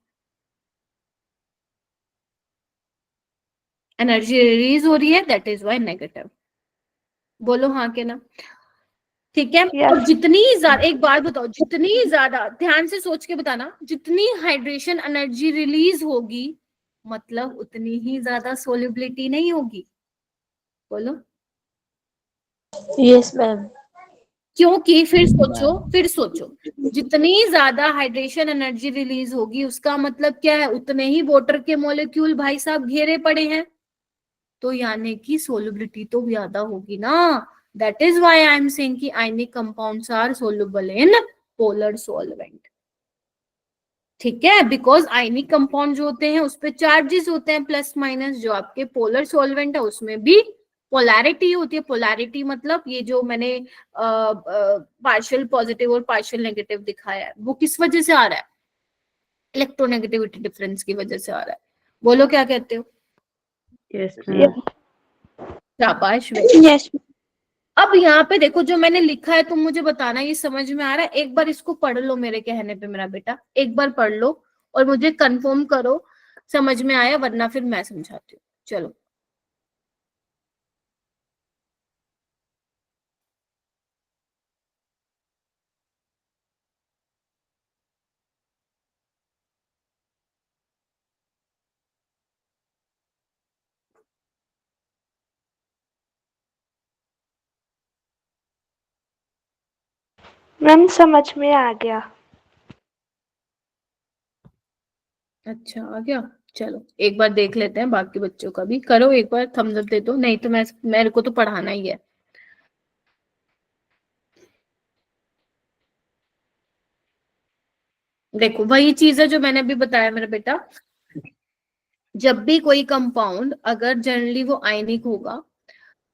एनर्जी रिलीज हो रही है, दैट इज वाई नेगेटिव। बोलो हाँ के ना। ठीक है। Yes. और जितनी ज्यादा, एक बात बताओ, जितनी ज्यादा, ध्यान से सोच के बताना, जितनी हाइड्रेशन एनर्जी रिलीज होगी मतलब उतनी ही ज्यादा सोल्युबिलिटी नहीं होगी। बोलो। Yes ma'am. क्योंकि फिर सोचो, जितनी ज्यादा हाइड्रेशन एनर्जी रिलीज होगी उसका मतलब क्या है, उतने ही वाटर के मॉलिक्यूल भाई साहब घेरे पड़े हैं, तो यानी कि सोल्युबिलिटी तो ज्यादा होगी ना। That is why I am saying कि ionic compounds are soluble in polar solvent. ठीक है, बिकॉज आयनिक कंपाउंड जो होते हैं उस पे चार्जेस होते हैं प्लस माइनस, जो आपके पोलर सॉल्वेंट है उसमें भी पोलैरिटी होती है। पोलैरिटी मतलब ये जो मैंने पार्शियल पॉजिटिव और पार्शियल नेगेटिव दिखाया है, वो किस वजह से आ रहा है, इलेक्ट्रोनेगेटिविटी डिफरेंस की वजह से आ रहा है। बोलो क्या कहते हो। Yes Yes. शाबाश। Yes. अब यहाँ पे देखो जो मैंने लिखा है, तुम मुझे बताना ये समझ में आ रहा है। एक बार इसको पढ़ लो मेरे कहने पे मेरा बेटा, एक बार पढ़ लो और मुझे कंफर्म करो समझ में आया, वरना फिर मैं समझाती हूँ। चलो। मैम समझ में आ गया। अच्छा आ गया। चलो एक बार देख लेते हैं, बाकी बच्चों का भी करो, एक बार थम्स अप दे दो, नहीं तो मेरे को तो पढ़ाना ही है। देखो वही चीज है जो मैंने अभी बताया मेरा बेटा, जब भी कोई कंपाउंड अगर जनरली वो आयनिक होगा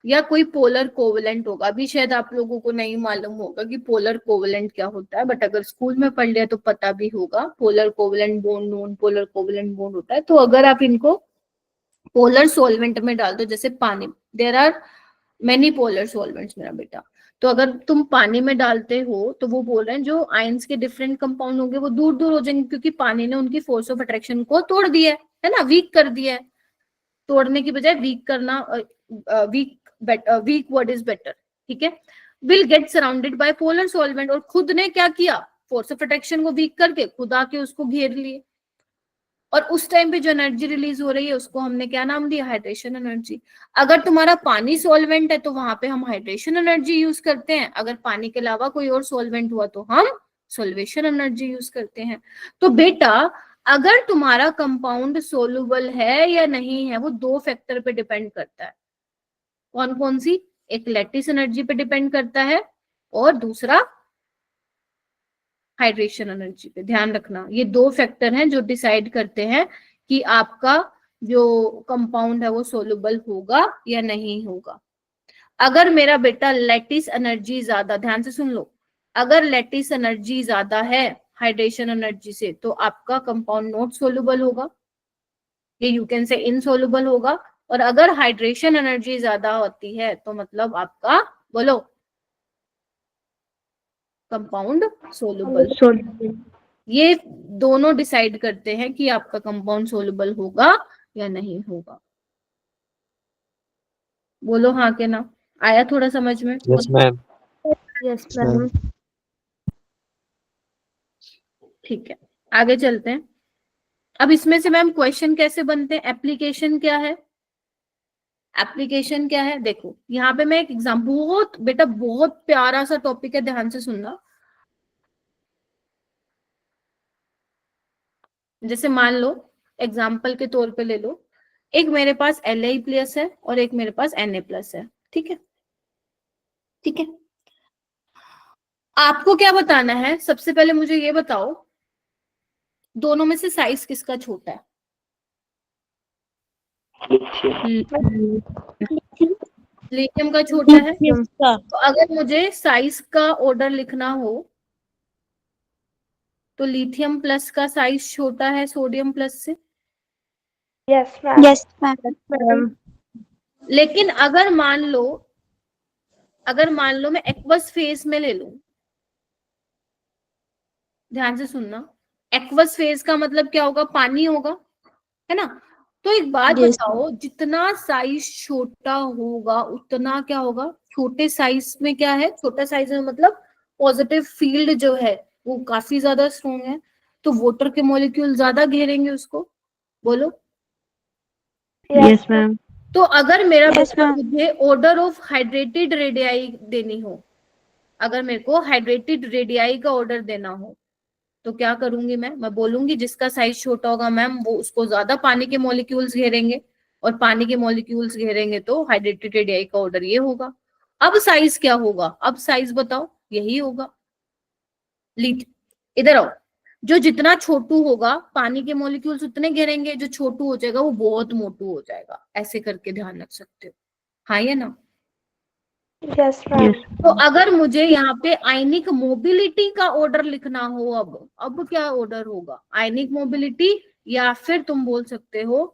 या कोई पोलर कोवलेंट होगा, अभी शायद आप लोगों को नहीं मालूम होगा कि पोलर कोवलेंट क्या होता है, बट अगर स्कूल में पढ़ लिया तो पता भी होगा। Polar covalent bond, non polar covalent bond होता है। तो अगर आप इनको पोलर सॉल्वेंट में डाल दो, जैसे पानी, there are many polar solvents मेरा बेटा, तो अगर तुम पानी में डालते हो तो वो बोल रहे हैं जो आयंस के डिफरेंट कंपाउंड होंगे वो दूर दूर हो जाएंगे, क्योंकि पानी ने उनकी फोर्स ऑफ अट्रैक्शन को तोड़ दिया है ना, वीक कर दिया है। तोड़ने की बजाय वीक करना, वीक वर्ड इज बेटर। ठीक है, will get surrounded by polar solvent, और खुद ने क्या किया, फोर्स ऑफ अट्रैक्शन को वीक करके खुद आके उसको घेर लिए, और उस टाइम पे जो एनर्जी रिलीज हो रही है उसको हमने क्या नाम दिया, हाइड्रेशन एनर्जी। अगर तुम्हारा पानी सॉल्वेंट है तो वहां पे हम हाइड्रेशन एनर्जी यूज करते हैं, अगर पानी के अलावा कोई और सॉल्वेंट हुआ तो हम सॉल्वेशन एनर्जी यूज करते हैं। तो बेटा अगर तुम्हारा कंपाउंड सोलुबल है या नहीं है वो दो फैक्टर पे डिपेंड करता है। कौन कौन सी, एक लैटिस एनर्जी पे डिपेंड करता है और दूसरा हाइड्रेशन एनर्जी पे। ध्यान रखना ये दो फैक्टर हैं जो डिसाइड करते हैं कि आपका जो कंपाउंड है वो सोलुबल होगा या नहीं होगा। अगर मेरा बेटा लैटिस एनर्जी ज्यादा, ध्यान से सुन लो, अगर लैटिस एनर्जी ज्यादा है हाइड्रेशन एनर्जी से तो आपका कंपाउंड नॉट सोलुबल होगा, ये यू कैन से इनसोलुबल होगा। और अगर हाइड्रेशन एनर्जी ज्यादा होती है तो मतलब आपका, बोलो, कंपाउंड सोलुबल। ये दोनों डिसाइड करते हैं कि आपका कंपाउंड सोलुबल होगा या नहीं होगा। बोलो हाँ के ना। आया थोड़ा समझ में। Yes ma'am. Yes ma'am. ठीक है आगे चलते हैं। अब इसमें से मैम क्वेश्चन कैसे बनते हैं, एप्लीकेशन क्या है, एप्लीकेशन क्या है। देखो यहाँ पे मैं एक एग्जाम, बहुत बेटा बहुत प्यारा सा टॉपिक है, ध्यान से सुनना। जैसे मान लो एग्जाम्पल के तौर पे ले लो, एक मेरे पास Na+ है और एक मेरे पास Na+ है। ठीक है, ठीक है। आपको क्या बताना है, सबसे पहले मुझे ये बताओ दोनों में से साइज किसका छोटा है। लिथियम का छोटा है। तो अगर मुझे साइज का ऑर्डर लिखना हो तो लिथियम प्लस का साइज छोटा है सोडियम प्लस से। Yes, ma'am. Yes, ma'am. लेकिन अगर मान लो मैं एक्वस फेज में ले लूं, ध्यान से सुनना, एक्वस फेज का मतलब क्या होगा, पानी होगा, है ना। तो एक बात Yes. बताओ, जितना साइज छोटा होगा उतना क्या होगा, छोटे साइज में क्या है, छोटा साइज में मतलब पॉजिटिव फील्ड जो है वो काफी ज्यादा स्ट्रॉन्ग है, तो वाटर के मॉलिक्यूल ज्यादा घेरेंगे उसको, बोलो। Yes, ma'am. तो अगर मेरा Yes, बेटा ma'am. मुझे ऑर्डर ऑफ हाइड्रेटेड रेडियाई देनी हो, अगर मेरे को हाइड्रेटेड रेडियाई का ऑर्डर देना हो, तो क्या करूंगी मैं बोलूंगी जिसका साइज छोटा होगा मैम वो उसको ज्यादा पानी के मॉलिक्यूल्स घेरेंगे, और पानी के मॉलिक्यूल्स घेरेंगे तो हाइड्रेटेड रेडियाई का ऑर्डर ये होगा। अब साइज क्या होगा, अब साइज बताओ, यही होगा। लीट इधर आओ, जो जितना छोटू होगा पानी के मॉलिक्यूल्स उतने घेरेंगे, जो छोटू हो जाएगा वो बहुत मोटू हो जाएगा, ऐसे करके ध्यान रख सकते हो, हाँ या ना। Yes, ma'am. तो अगर मुझे यहाँ पे आयनिक मोबिलिटी का ऑर्डर लिखना हो, अब क्या ऑर्डर होगा, आयनिक मोबिलिटी या फिर तुम बोल सकते हो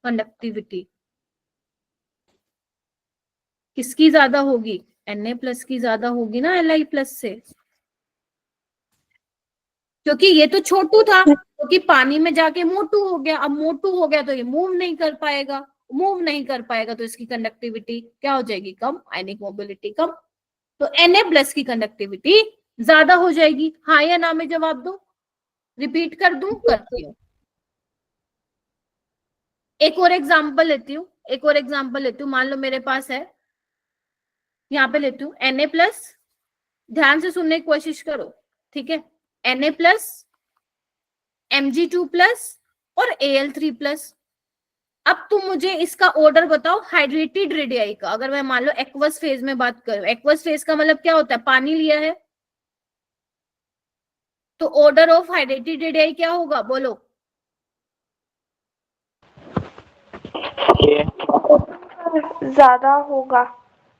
कंडक्टिविटी, किसकी ज्यादा होगी, Na+ की ज्यादा होगी ना Li+ से, क्योंकि ये तो छोटू था, क्योंकि पानी में जाके मोटू हो गया, अब मोटू हो गया तो ये मूव नहीं कर पाएगा, तो इसकी कंडक्टिविटी क्या हो जाएगी, कम, आयनिक मोबिलिटी कम, तो Na+ की कंडक्टिविटी ज्यादा हो जाएगी, हाँ या ना में जवाब दो, रिपीट कर दूं, करती हूँ। एक और एग्जांपल लेती हूँ, मान लो मेरे पास है, यहाँ पे लेती हूँ Na+, ध्यान से सुनने की कोशिश करो, ठीक है, Na+, Mg2+ और Al3+। अब तुम मुझे इसका ऑर्डर बताओ हाइड्रेटेड रेडियाई का, अगर मैं मान लो एक्वस फेज में बात करूं, एक्वस फेज का मतलब क्या होता है, पानी लिया है, तो ऑर्डर ऑफ हाइड्रेटेड रेडियाई क्या होगा, बोलो। ज्यादा होगा,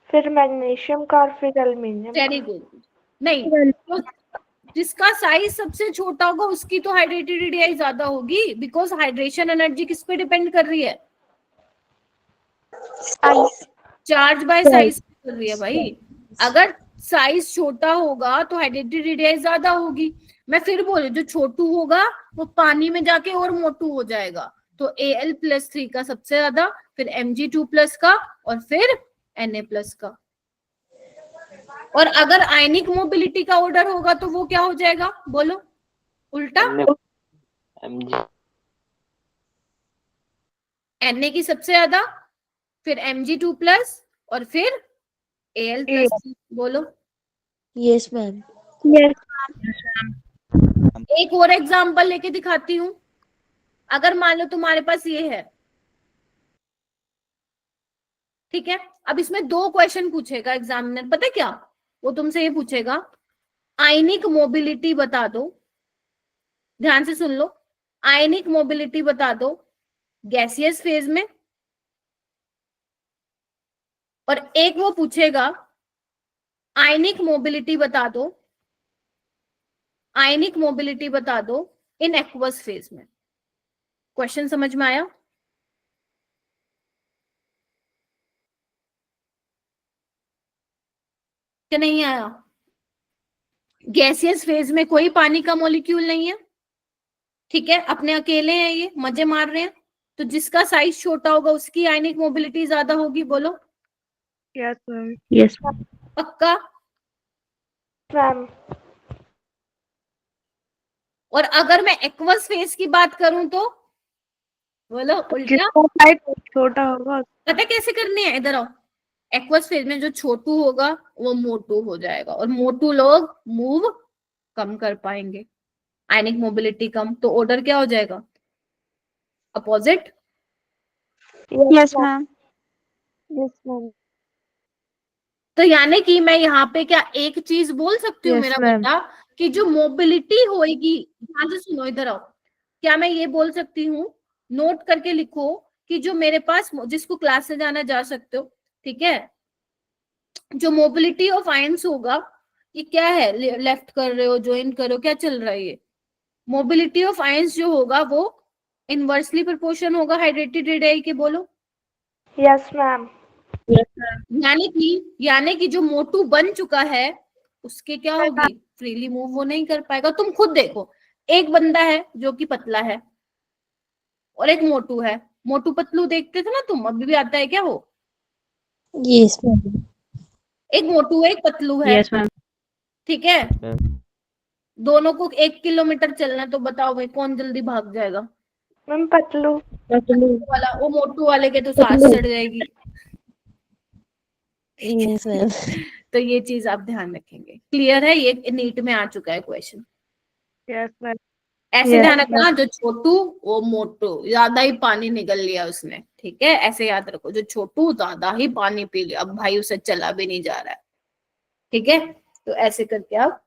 फिर मैग्नीशियम का और फिर एल्युमिनियम का। वेरी गुड, नहीं, तो जिसका साइज सबसे छोटा होगा उसकी तो हाइड्रेटेड रेडियाई ज्यादा होगी, बिकॉज हाइड्रेशन एनर्जी किस पे डिपेंड कर रही है, Size. चार्ज बाय साइज कर रही है भाई। अगर साइज छोटा होगा तो हाइड्रेटेड रेडियाई ज्यादा होगी, मैं फिर बोलू जो छोटू होगा वो पानी में जाके और मोटू हो जाएगा, तो Al+3 का सबसे ज्यादा, फिर Mg2+ का, और फिर Na+ का। और अगर आयनिक मोबिलिटी का ऑर्डर होगा तो वो क्या हो जाएगा, बोलो, उल्टा, Na की सबसे ज्यादा, फिर Mg2+ और फिर Al+, बोलो। Yes, ma'am. Yes. एक और एग्जांपल लेके दिखाती हूँ, अगर मान लो तुम्हारे पास ये है, ठीक है, अब इसमें 2 क्वेश्चन पूछेगा एग्जामिनर, पता है क्या, वो तुमसे ये पूछेगा आयनिक मोबिलिटी बता दो, ध्यान से सुन लो, आयनिक मोबिलिटी बता दो गैसियस फेज में, और एक वो पूछेगा आयनिक मोबिलिटी बता दो इन एक्वस फेज में। क्वेश्चन समझ में आया, क्या नहीं आया, गैसियस फेज में कोई पानी का मॉलिक्यूल नहीं है, ठीक है, अपने अकेले हैं, ये मजे मार रहे हैं, तो जिसका साइज छोटा होगा उसकी आयनिक मोबिलिटी ज्यादा होगी, बोलो। Yes, ma'am. Yes, ma'am. पक्का। मैम। और अगर मैं एक्वस फेज की बात करूं तो बोलो, उल्टा, जिसका साइज छोटा होगा पता कैसे करनी है, इधर आओ, एक्वस फेज में जो छोटू होगा वो मोटू हो जाएगा, और मोटू लोग मूव कम कर पाएंगे, आयनिक मोबिलिटी कम, तो ऑर्डर क्या हो जाएगा, opposite. Yes, ma'am. Yes, ma'am. तो यानी कि मैं यहाँ पे क्या एक चीज बोल सकती हूँ Yes, मेरा ma'am. बेटा, कि जो मोबिलिटी होएगी, ध्यान से सुनो, इधर आओ, क्या मैं ये बोल सकती हूँ, नोट करके लिखो, कि जो मेरे पास, जिसको क्लास से जाना जा सकते हो, ठीक है, जो मोबिलिटी ऑफ आयंस होगा, ये क्या है, लेफ्ट कर रहे हो, ज्वाइन करो, क्या चल रहा है ये, मोबिलिटी ऑफ आयंस जो होगा वो इनवर्सली प्रोपोर्शन होगा हाइड्रेटेड रेडियाई के, बोलो। Yes ma'am. यानी कि जो मोटू बन चुका है उसके क्या होगी, फ्रीली मूव वो नहीं कर पाएगा। तुम खुद देखो, एक बंदा है जो कि पतला है और एक मोटू है। मोटू पतलू देखते थे ना तुम, अभी भी आता है क्या वो? Yes ma'am. एक मोटू है एक पतलू है, यस मैम। ठीक है। दोनों को 1 किलोमीटर चलना है, तो बताओ भाई कौन जल्दी भाग जाएगा? मैम पतलू। वाला। वो मोटू वाले के तो सांस चढ़ जाएगी। Yes ma'am. तो ये चीज आप ध्यान रखेंगे। क्लियर है? ये नीट में आ चुका है क्वेश्चन। Yes, ma'am. ऐसे ध्यान रखना, जो छोटू वो मोटू, ज्यादा ही पानी निगल लिया उसने, ठीक है, ऐसे याद रखो। जो छोटू ज्यादा ही पानी पी लिया, अब भाई उसे चला भी नहीं जा रहा है, ठीक है। तो ऐसे करके आप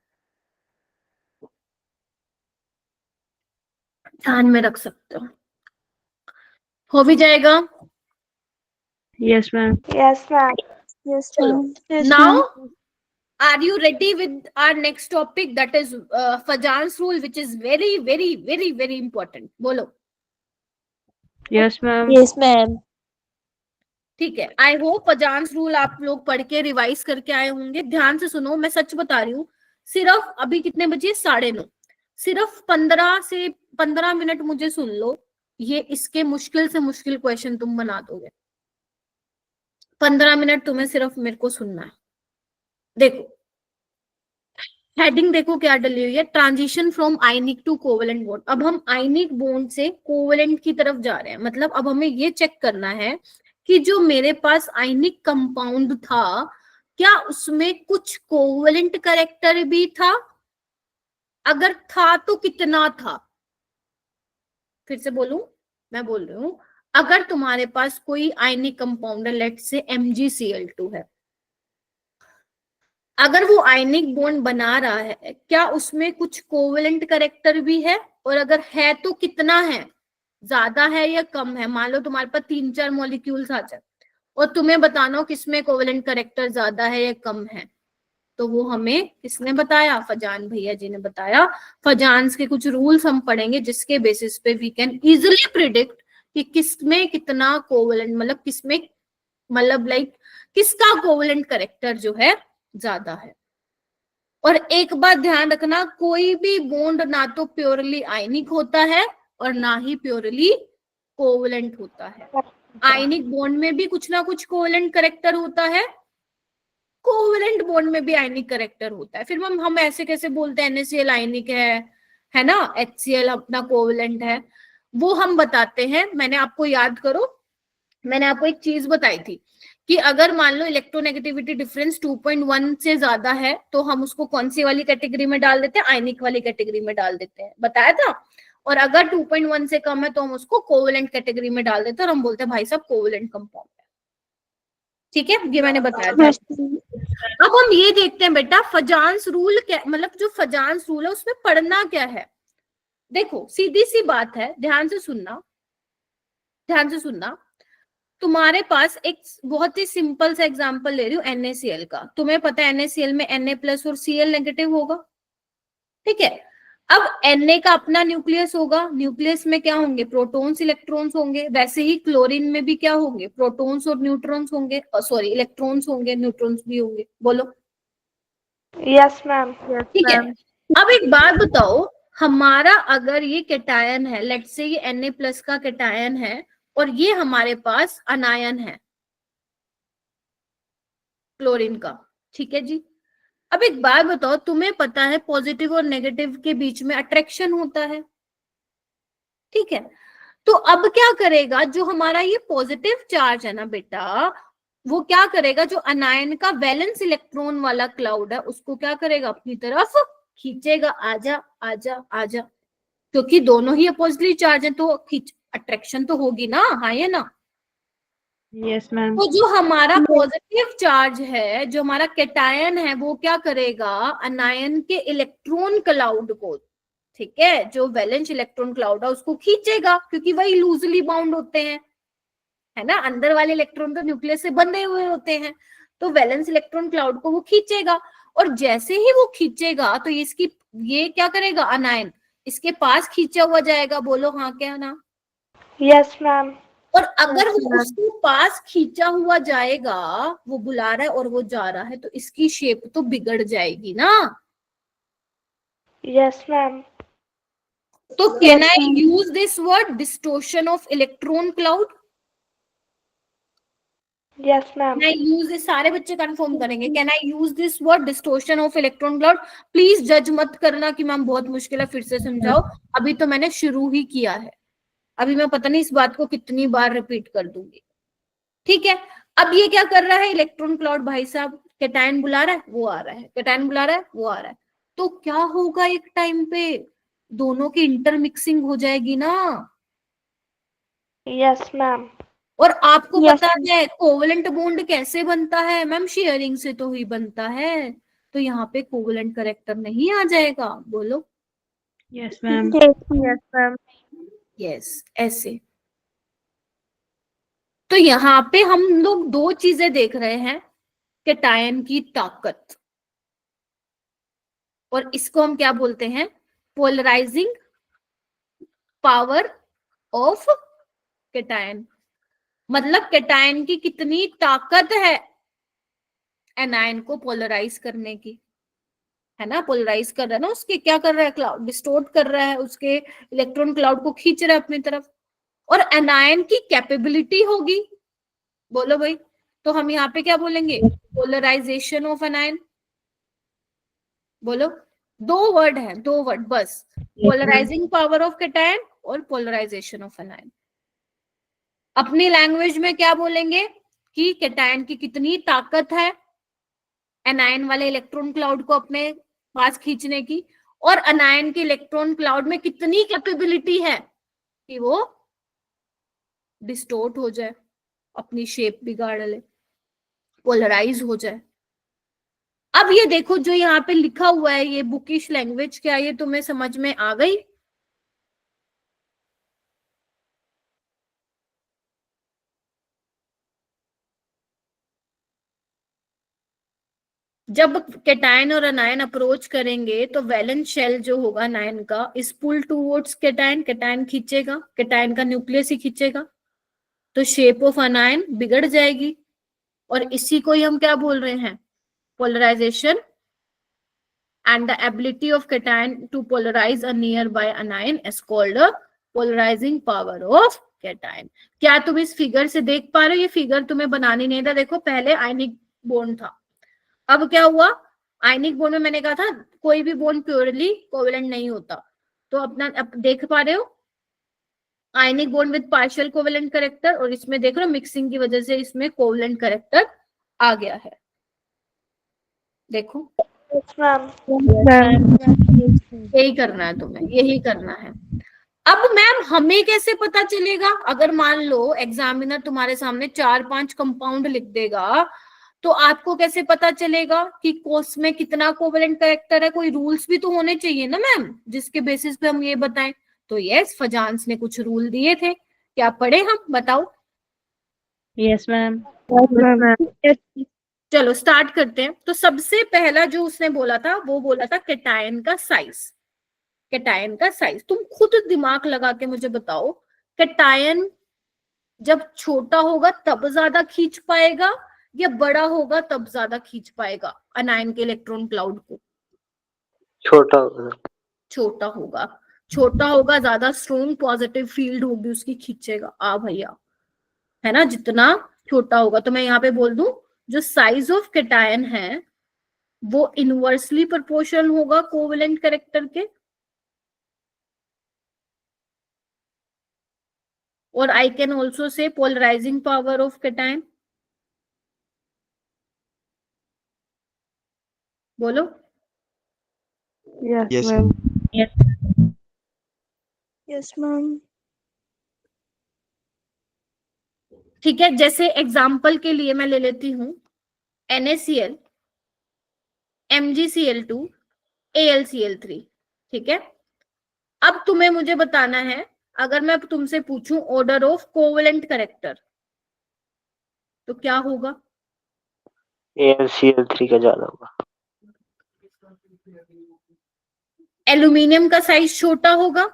ध्यान में रख सकते हो भी जाएगा। Yes ma'am. Yes ma'am. Yes चलो, ma'am. now are you ready with our next topic, that is Fajans rule, which is very very very very important? बोलो। Yes ma'am. Yes ma'am. ठीक है, आई होप फजांस रूल आप लोग पढ़ के revise करके आए होंगे। ध्यान से सुनो, मैं सच बता रही हूँ, सिर्फ अभी कितने बजे, 9:30, सिर्फ 15 मिनट मुझे सुन लो, ये इसके मुश्किल से मुश्किल क्वेश्चन तुम बना दोगे। 15 मिनट तुम्हें सिर्फ मेरे को सुनना है। देखो हेडिंग देखो क्या डली हुई है, transition from ionic to covalent bond. अब हम आयनिक बॉन्ड से कोवेलेंट की तरफ जा रहे हैं, मतलब अब हमें ये चेक करना है कि जो मेरे पास आयनिक कंपाउंड था, क्या उसमें कुछ कोवेलेंट कैरेक्टर भी था? अगर था तो कितना था? फिर से बोलूं, मैं बोल रही हूं, अगर तुम्हारे पास कोई आयनिक कंपाउंड है, लेट से MgCl2 है, अगर वो आयनिक बॉन्ड बना रहा है, क्या उसमें कुछ कोवेलेंट कैरेक्टर भी है? और अगर है तो कितना है, ज्यादा है या कम है? मान लो तुम्हारे पास 3-4 मॉलिक्यूल्स आ जाए और तुम्हें बताना हो किसमें कोवेलेंट कैरेक्टर ज्यादा है या कम है, तो वो हमें किसने बताया? फजान भैया जी ने बताया। फजान्स के कुछ रूल्स हम पढ़ेंगे जिसके बेसिस पे वी कैन इजिली प्रिडिक्ट कि किसमें कितना कोवेलेंट, मतलब किसमें, मतलब लाइक किसका कोवेलेंट कैरेक्टर जो है ज्यादा है। और एक बात ध्यान रखना, कोई भी बॉन्ड ना तो प्योरली आयनिक होता है और ना ही प्योरली कोवेलेंट होता है। आयनिक बॉन्ड में भी कुछ ना कुछ कोवेलेंट कैरेक्टर होता है, कोवेलेंट बॉन्ड में भी आयनिक कैरेक्टर होता है। फिर हम ऐसे कैसे बोलते हैं NaCl आयनिक है ना, HCl अपना कोवेलेंट है, वो हम बताते हैं। मैंने आपको याद करो, मैंने आपको एक चीज बताई थी कि अगर मान लो इलेक्ट्रोनेगेटिविटी डिफरेंस 2.1 से ज्यादा है तो हम उसको कौन सी वाली कैटेगरी में डाल देते हैं? आयनिक वाली कैटेगरी में डाल देते हैं, बताया था। और अगर 2.1 से कम है तो हम उसको कोवेलेंट कैटेगरी में डाल देते हैं और हम बोलते हैं भाई साहब कोवेलेंट कंपाउंड है, ठीक है, ये मैंने बताया था। अब हम ये देखते हैं बेटा फजान्स रूल क्या, मतलब जो फजान्स रूल है उसमें पढ़ना क्या है। देखो सीधी सी बात है, ध्यान से सुनना, ध्यान से सुनना। तुम्हारे पास एक बहुत ही सिंपल सा एग्जांपल ले रही हूँ NaCl का। तुम्हें पता है NaCl में Na+ और Cl नेगेटिव होगा, ठीक है। अब Na का अपना न्यूक्लियस होगा, न्यूक्लियस में क्या होंगे? प्रोटॉन्स इलेक्ट्रॉन्स होंगे। वैसे ही क्लोरीन में भी क्या होंगे? प्रोटॉन्स और न्यूट्रॉन्स होंगे, सॉरी इलेक्ट्रॉन्स होंगे, न्यूट्रॉन्स भी होंगे, बोलो। Yes ma'am. ठीक है, अब एक बात बताओ, हमारा अगर ये कैटायन है, लेट्स से ये Na+ का कैटायन है और ये हमारे पास अनायन है क्लोरीन का, ठीक है जी। अब एक बात बताओ, तुम्हें पता है पॉजिटिव और नेगेटिव के बीच में अट्रैक्शन होता है, ठीक है। तो अब क्या करेगा, जो हमारा ये पॉजिटिव चार्ज है ना बेटा, वो क्या करेगा, जो अनायन का वैलेंस इलेक्ट्रॉन वाला क्लाउड है उसको क्या करेगा? अपनी तरफ खींचेगा, आजा आजा आजा, क्योंकि दोनों ही अपोजिटली चार्ज है तो अट्रैक्शन तो होगी ना, हाँ या ना? Yes ma'am. तो जो हमारा पॉजिटिव चार्ज है, जो हमारा कैटायन है, वो क्या करेगा? अनायन के इलेक्ट्रॉन क्लाउड को, ठीक है, जो वैलेंस इलेक्ट्रॉन क्लाउड है उसको खींचेगा, क्योंकि वही लूजली बाउंड होते हैं, है ना। अंदर वाले इलेक्ट्रॉन तो न्यूक्लियस से बंधे हुए होते हैं, तो वैलेंस इलेक्ट्रॉन क्लाउड को वो खींचेगा। और जैसे ही वो खींचेगा तो इसकी ये क्या करेगा? अनायन इसके पास खींचा हुआ जाएगा, बोलो हाँ क्या ना। Yes ma'am. और अगर वो उसके पास खींचा हुआ जाएगा, वो बुला रहा है और वो जा रहा है, तो इसकी शेप तो बिगड़ जाएगी ना। Yes ma'am. तो can I use this word distortion of electron cloud? Yes ma'am. Can I use this? सारे बच्चे कंफर्म करेंगे। Can I use this word distortion of electron cloud? Please जज मत करना कि मैम बहुत मुश्किल है, फिर से समझाओ। अभी तो मैंने शुरू ही किया है, अभी मैं पता नहीं इस बात को कितनी बार रिपीट कर दूंगी। ठीक है, अब ये क्या कर रहा है इलेक्ट्रॉन क्लाउड भाई साहब? कैटायन बुला रहा है, वो आ रहा है, कैटायन बुला रहा है, वो आ रहा है। तो क्या होगा एक टाइम पे? दोनों की इंटरमिक्सिंग हो जाएगी ना। Yes ma'am. और आपको Yes, पता है कोवलेंट बॉन्ड कैसे बनता है? मैम शेयरिंग से तो ही बनता है। तो यहाँ पे कोवलेंट करेक्टर नहीं आ जाएगा, बोलो। Yes ma'am. yes, ma'am. Yes, ऐसे। तो यहाँ पे हम लोग दो चीजें देख रहे हैं, कैटायन की ताकत, और इसको हम क्या बोलते हैं? Polarising power of cation. मतलब कैटायन की कितनी ताकत है एनायन को पोलराइज करने की, है ना। पोलराइज कर रहा है ना, उसके क्या कर रहा है? क्लाउड डिस्टोर्ट कर रहा है, उसके इलेक्ट्रॉन क्लाउड को खींच रहा है अपनी तरफ। और एनायन की कैपेबिलिटी होगी, बोलो भाई। तो हम यहाँ पे क्या बोलेंगे? Polarisation of anion. बोलो, दो वर्ड है, दो वर्ड बस, पोलराइजिंग पावर ऑफ कैटायन और पोलराइजेशन ऑफ एनायन। अपनी लैंग्वेज में क्या बोलेंगे कि कैटायन की कितनी ताकत है एनायन वाले इलेक्ट्रॉन क्लाउड को अपने पास खींचने की, और एनायन के इलेक्ट्रॉन क्लाउड में कितनी कैपेबिलिटी है कि वो डिस्टोर्ट हो जाए, अपनी शेप बिगाड़ ले, पोलराइज हो जाए। अब ये देखो जो यहाँ पे लिखा हुआ है, ये बुकिश लैंग्वेज, क्या ये तुम्हें समझ में आ गई? जब कैटायन और अनायन अप्रोच करेंगे तो वैलेंस शेल जो होगा अनायन का इस पुल टूवर्ड्स कैटायन, कैटायन खींचेगा, कैटायन का न्यूक्लियस ही खींचेगा, तो शेप ऑफ अनायन बिगड़ जाएगी। और इसी को ही हम क्या बोल रहे हैं? Polarisation and the ability of cation to polarize a nearby anion is called a polarizing power of cation। क्या तुम इस फिगर से देख पा रहे हो? ये फिगर तुम्हें बनानी नहीं था। देखो पहले आयनिक बॉन्ड था, अब क्या हुआ? आयनिक बॉन्ड में मैंने कहा था कोई भी बॉन्ड प्योरली कोवेलेंट नहीं होता, तो अपना अब देख पा रहे हो ionic bond with partial covalent character, और इसमें देख रहे हो मिक्सिंग की वजह से इसमें कोवेलेंट करेक्टर आ गया है। देखो यस मैम। यही करना है तुम्हें, यही करना है। अब मैम हमें कैसे पता चलेगा? अगर मान लो एग्जामिनर तुम्हारे सामने 4-5 कंपाउंड लिख देगा, तो आपको कैसे पता चलेगा कि कोर्स में कितना कोवेलेंट कैरेक्टर है? कोई रूल्स भी तो होने चाहिए ना मैम, जिसके बेसिस पे हम ये बताएं। तो यस, फजांस ने कुछ रूल दिए थे, क्या पढ़े हम? बताओ। Yes ma'am. चलो स्टार्ट करते हैं। तो सबसे पहला जो उसने बोला था, वो बोला था कैटायन का साइज। कैटायन का साइज तुम खुद दिमाग लगा के मुझे बताओ, कैटायन जब छोटा होगा तब ज्यादा खींच पाएगा या बड़ा होगा तब ज्यादा खींच पाएगा अनायन के इलेक्ट्रॉन क्लाउड को? छोटा होगा। छोटा होगा। छोटा होगा, ज्यादा स्ट्रॉन्ग पॉजिटिव फील्ड होगी उसकी, खींचेगा। आ भैया, है ना, जितना छोटा होगा। तो मैं यहाँ पे बोल दूं जो साइज ऑफ कैटायन है वो इनवर्सली प्रोपोर्शनल होगा कोवेलेंट कैरेक्टर के। और I can also say polarising power of cation. बोलो। Yes, Yes, ma'am. Yes ma'am. ठीक है, जैसे एग्जाम्पल के लिए मैं ले लेती हूं NaCl, MgCl2, AlCl3। ठीक है, अब तुम्हें मुझे बताना है, अगर मैं तुमसे पूछूं ऑर्डर ऑफ कोवेलेंट कैरेक्टर, तो क्या होगा? AlCl3 का ज्यादा होगा। एल्यूमिनियम का साइज छोटा होगा,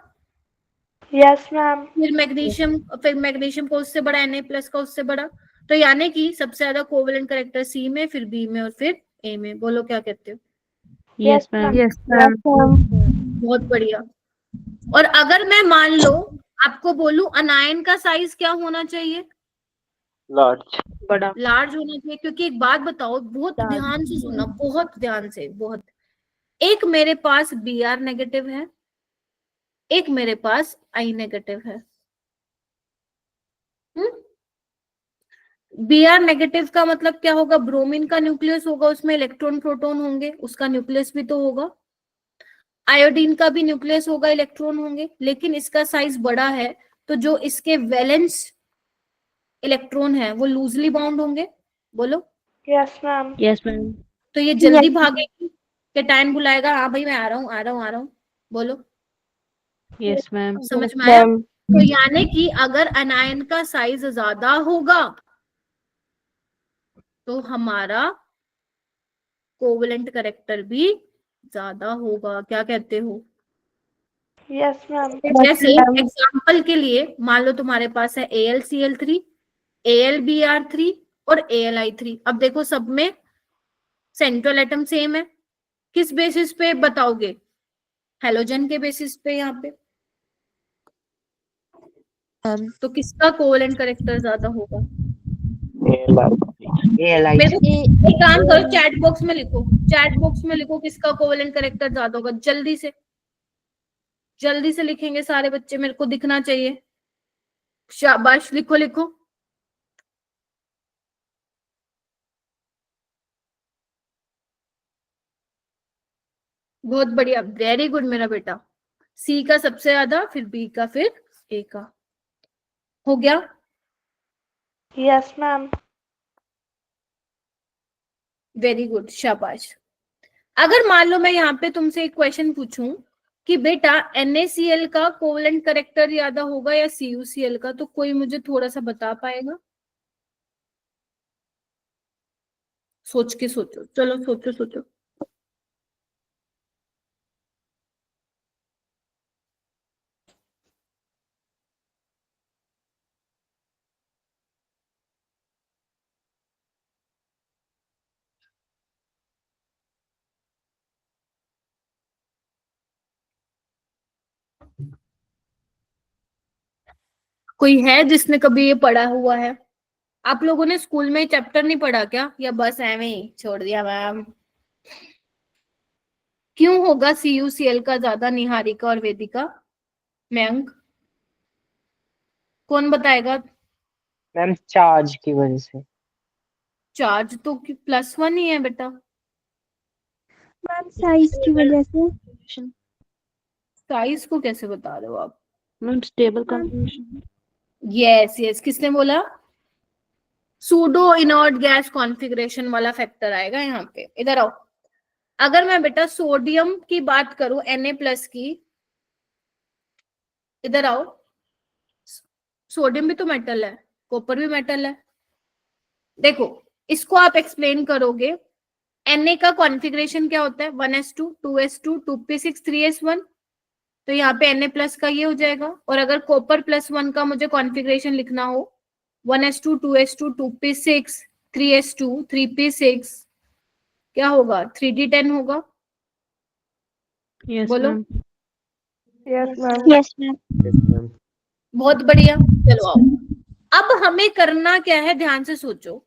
यस मैम। फिर मैग्नीशियम का उससे बड़ा, Na+ का उससे बड़ा। तो यानी कि सबसे ज्यादा कोवेलेंट करेक्टर C में, फिर B में और फिर A में। बोलो क्या कहते हो? Yes ma'am. Yes, ma'am. बहुत बढ़िया। और अगर मैं मान लो आपको बोलूं अनायन का साइज क्या होना चाहिए? लार्ज। बड़ा। लार्ज होना चाहिए, क्योंकि एक बात बताओ, बहुत ध्यान से सुनना, बहुत ध्यान से, बहुत। एक मेरे पास Br नेगेटिव है, एक मेरे पास I नेगेटिव है। Br नेगेटिव का मतलब क्या होगा? ब्रोमीन का न्यूक्लियस होगा, उसमें इलेक्ट्रॉन प्रोटॉन होंगे, उसका न्यूक्लियस भी तो होगा। आयोडीन का भी न्यूक्लियस होगा, इलेक्ट्रॉन होंगे, लेकिन इसका साइज बड़ा है, तो जो इसके वैलेंस इलेक्ट्रॉन है वो लूजली बाउंड होंगे। बोलो। Yes ma'am. Yes ma'am. तो ये जल्दी भागेगी, कैटायन बुलाएगा, हाँ भाई मैं आ रहा हूँ, आ रहा हूँ, आ रहा हूँ। बोलो। Yes ma'am. समझ में आया? तो यानी कि अगर अनायन का साइज ज्यादा होगा तो हमारा कोवेलेंट करेक्टर भी ज्यादा होगा। क्या कहते हो? Yes ma'am. जैसे एग्जांपल के लिए मान लो तुम्हारे पास है AlCl3, AlBr3 और AlI3। अब देखो सब में सेंट्रल एटम सेम है, किस बेसिस पे बताओगे? हेलोजन के बेसिस पे यहाँ पे। तो किसका कोवेलेंट करेक्टर ज्यादा होगा? मेरे को एक काम करो, चैट बॉक्स में लिखो, चैट बॉक्स में लिखो किसका कोवेलेंट करेक्टर ज्यादा होगा। जल्दी से, जल्दी से लिखेंगे सारे बच्चे, मेरे को दिखना चाहिए। शाबाश, लिखो लिखो। बहुत बढ़िया, वेरी गुड मेरा बेटा। C का सबसे ज्यादा, फिर B का, फिर A का। हो गया? Yes ma'am. वेरी गुड, शाबाश। अगर मान लो मैं यहाँ पे तुमसे एक क्वेश्चन पूछूं कि बेटा NaCl का कोवेलेंट करेक्टर ज्यादा होगा या CuCl का, तो कोई मुझे थोड़ा सा बता पाएगा? सोच के सोचो, चलो सोचो सोचो। कोई है जिसने कभी ये पढ़ा हुआ है? आप लोगों ने स्कूल में चैप्टर नहीं पढ़ा क्या, या बस ऐਵੇਂ ही छोड़ दिया मैम? क्यों होगा CuCl का ज्यादा, निहारिका और वेदिका? मयंक, कौन बताएगा? मैम चार्ज की वजह से। चार्ज तो +1 ही है बेटा। मैम साइज की वजह से। साइज को कैसे बता रहे हो आप? Ma'am stable configuration. Yes yes, किसने बोला? सूडो इनर्ट गैस कॉन्फ़िगरेशन वाला फैक्टर आएगा यहाँ पे। इधर आओ। अगर मैं बेटा सोडियम की बात करूं, Na+ की, इधर आओ। सोडियम भी तो मेटल है, कॉपर भी मेटल है। देखो, इसको आप एक्सप्लेन करोगे, Na का कॉन्फ़िगरेशन क्या होता है? 1s2 2s2 2p6 3s1। तो यहाँ पे Na+ का ये हो जाएगा। और अगर कॉपर +1 का मुझे कॉन्फ़िगरेशन लिखना हो, 1s2 2s2 2p6 3s2 3p6, क्या होगा? 3d10 होगा। यस बोलो। मैम। Yes ma'am. बहुत बढ़िया, चलो आओ। अब हमें करना क्या है, ध्यान से सोचो।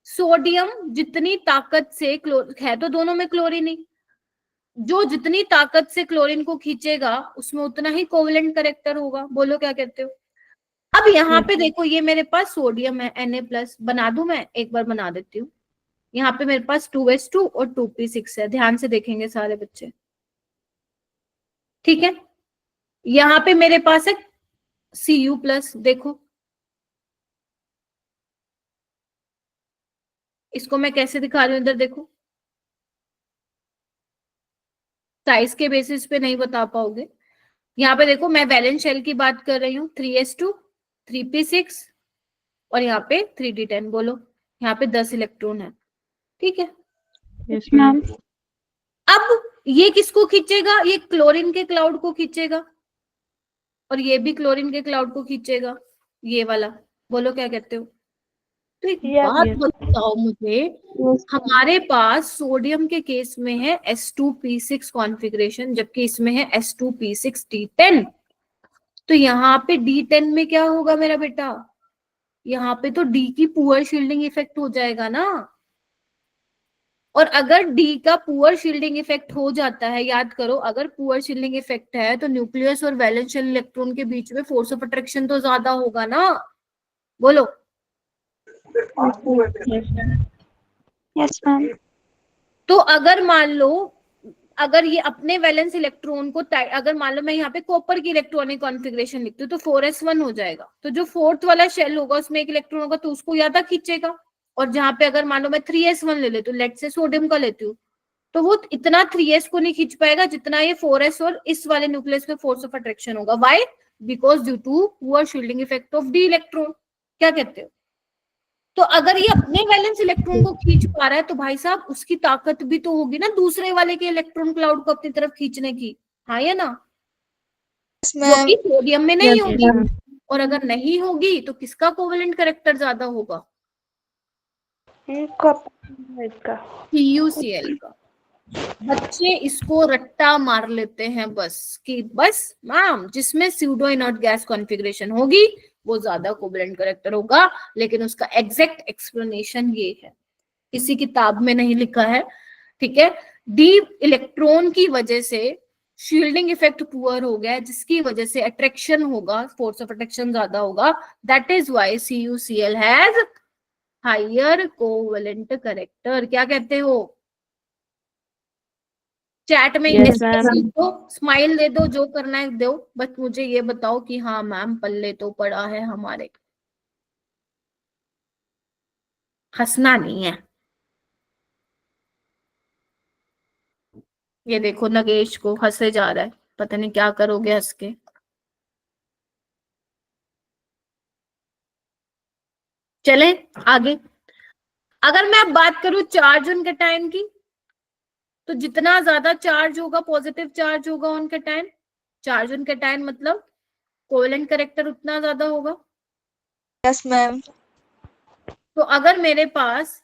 सोडियम जितनी ताकत से है तो दोनों में क्लोरीन ही, जो जितनी ताकत से क्लोरीन को खींचेगा उसमें उतना ही कोवेलेंट करेक्टर होगा। बोलो क्या कहते हो? अब यहाँ पे देखो, ये मेरे पास सोडियम है Na+, बना दूं? मैं एक बार बना देती हूँ। यहाँ पे मेरे पास 2s2 और 2p6 है। ध्यान से देखेंगे सारे बच्चे, ठीक है? यहाँ पे मेरे पास है Cu+, देखो इसको मैं कैसे दिखा रही हूँ, इधर देखो। साइज के बेसिस पे नहीं बता पाओगे। यहाँ पे देखो, मैं वैलेंस शेल की बात कर रही हूँ, 3s2 3p6 और यहाँ पे 3d10। बोलो, यहाँ पे 10 इलेक्ट्रॉन है, ठीक है? Yes ma'am. अब ये किसको खींचेगा? ये क्लोरीन के क्लाउड को खींचेगा और ये भी क्लोरीन के क्लाउड को खींचेगा, ये वाला। बोलो क्या कहते हो? तो एक बात बताओ मुझे, हमारे पास सोडियम के केस में है S2P6 कॉन्फ़िगरेशन, जबकि इसमें है S2P6D10। तो यहाँ पे D10 में क्या होगा मेरा बेटा? यहाँ पे तो D की पुअर शील्डिंग इफेक्ट हो जाएगा ना। और अगर D का पुअर शील्डिंग इफेक्ट हो जाता है, याद करो, अगर पुअर शील्डिंग इफेक्ट है तो न्यूक्लियस और वैलेंस शेल इलेक्ट्रॉन के बीच में फोर्स ऑफ अट्रैक्शन तो ज्यादा होगा ना। बोलो। Yes ma'am. तो अगर मान लो, अगर ये अपने वैलेंस इलेक्ट्रॉन को, अगर मान लो मैं यहाँ पे कॉपर की इलेक्ट्रॉनिक कॉन्फ़िगरेशन लिखती हूँ तो 4s1 हो जाएगा। तो जो फोर्थ वाला शेल होगा उसमें एक इलेक्ट्रॉन होगा तो उसको ज्यादा खींचेगा। और जहां पे अगर मान लो मैं 3s1 ले लेती हूँ, लेट से सोडियम का लेती हूँ, तो वो इतना 3s को नहीं खींच पाएगा जितना ये 4s और इस वाले न्यूक्लियस में फोर्स ऑफ अट्रैक्शन होगा। Why? Because due to poor shielding effect of d electron. क्या कहते हो? तो अगर ये अपने वैलेंस इलेक्ट्रॉन को खींच पा रहा है तो भाई साहब उसकी ताकत भी तो होगी ना दूसरे वाले के इलेक्ट्रॉन क्लाउड को अपनी तरफ खींचने की। हाँ या ना? जो कि सोडियम में नहीं होगी। और अगर नहीं होगी तो किसका कोवेलेंट कैरेक्टर ज्यादा होगा? CuCl का। बच्चे इसको रट्टा मार लेते हैं बस कि बस मैम जिसमें स्यूडो इनर्ट गैस कॉन्फ़िगरेशन होगी वो ज्यादा कोवेलेंट कैरेक्टर होगा, लेकिन उसका एग्जैक्ट एक्सप्लेनेशन ये है, किसी किताब में नहीं लिखा है। ठीक है, डी इलेक्ट्रॉन की वजह से शील्डिंग इफेक्ट पुअर हो गया, जिसकी वजह से अट्रैक्शन होगा, फोर्स ऑफ अट्रैक्शन ज्यादा होगा। That is why CuCl has higher covalent character. क्या कहते हो? चैट में Yes, ma'am. दो, स्माइल दे दो, जो करना है दो, बस मुझे ये बताओ कि हाँ मैम पल्ले तो पड़ा है हमारे। हंसना नहीं है। ये देखो नगेश को हंसे जा रहा है, पता नहीं क्या करोगे हंस के। चले आगे। अगर मैं अब बात करूं चार्ज ऑन कैटायन की, तो जितना ज्यादा चार्ज होगा, पॉजिटिव चार्ज होगा on cation, charge on cation मतलब कोवेलेंट कैरेक्टर उतना ज्यादा होगा। Yes ma'am. तो अगर मेरे पास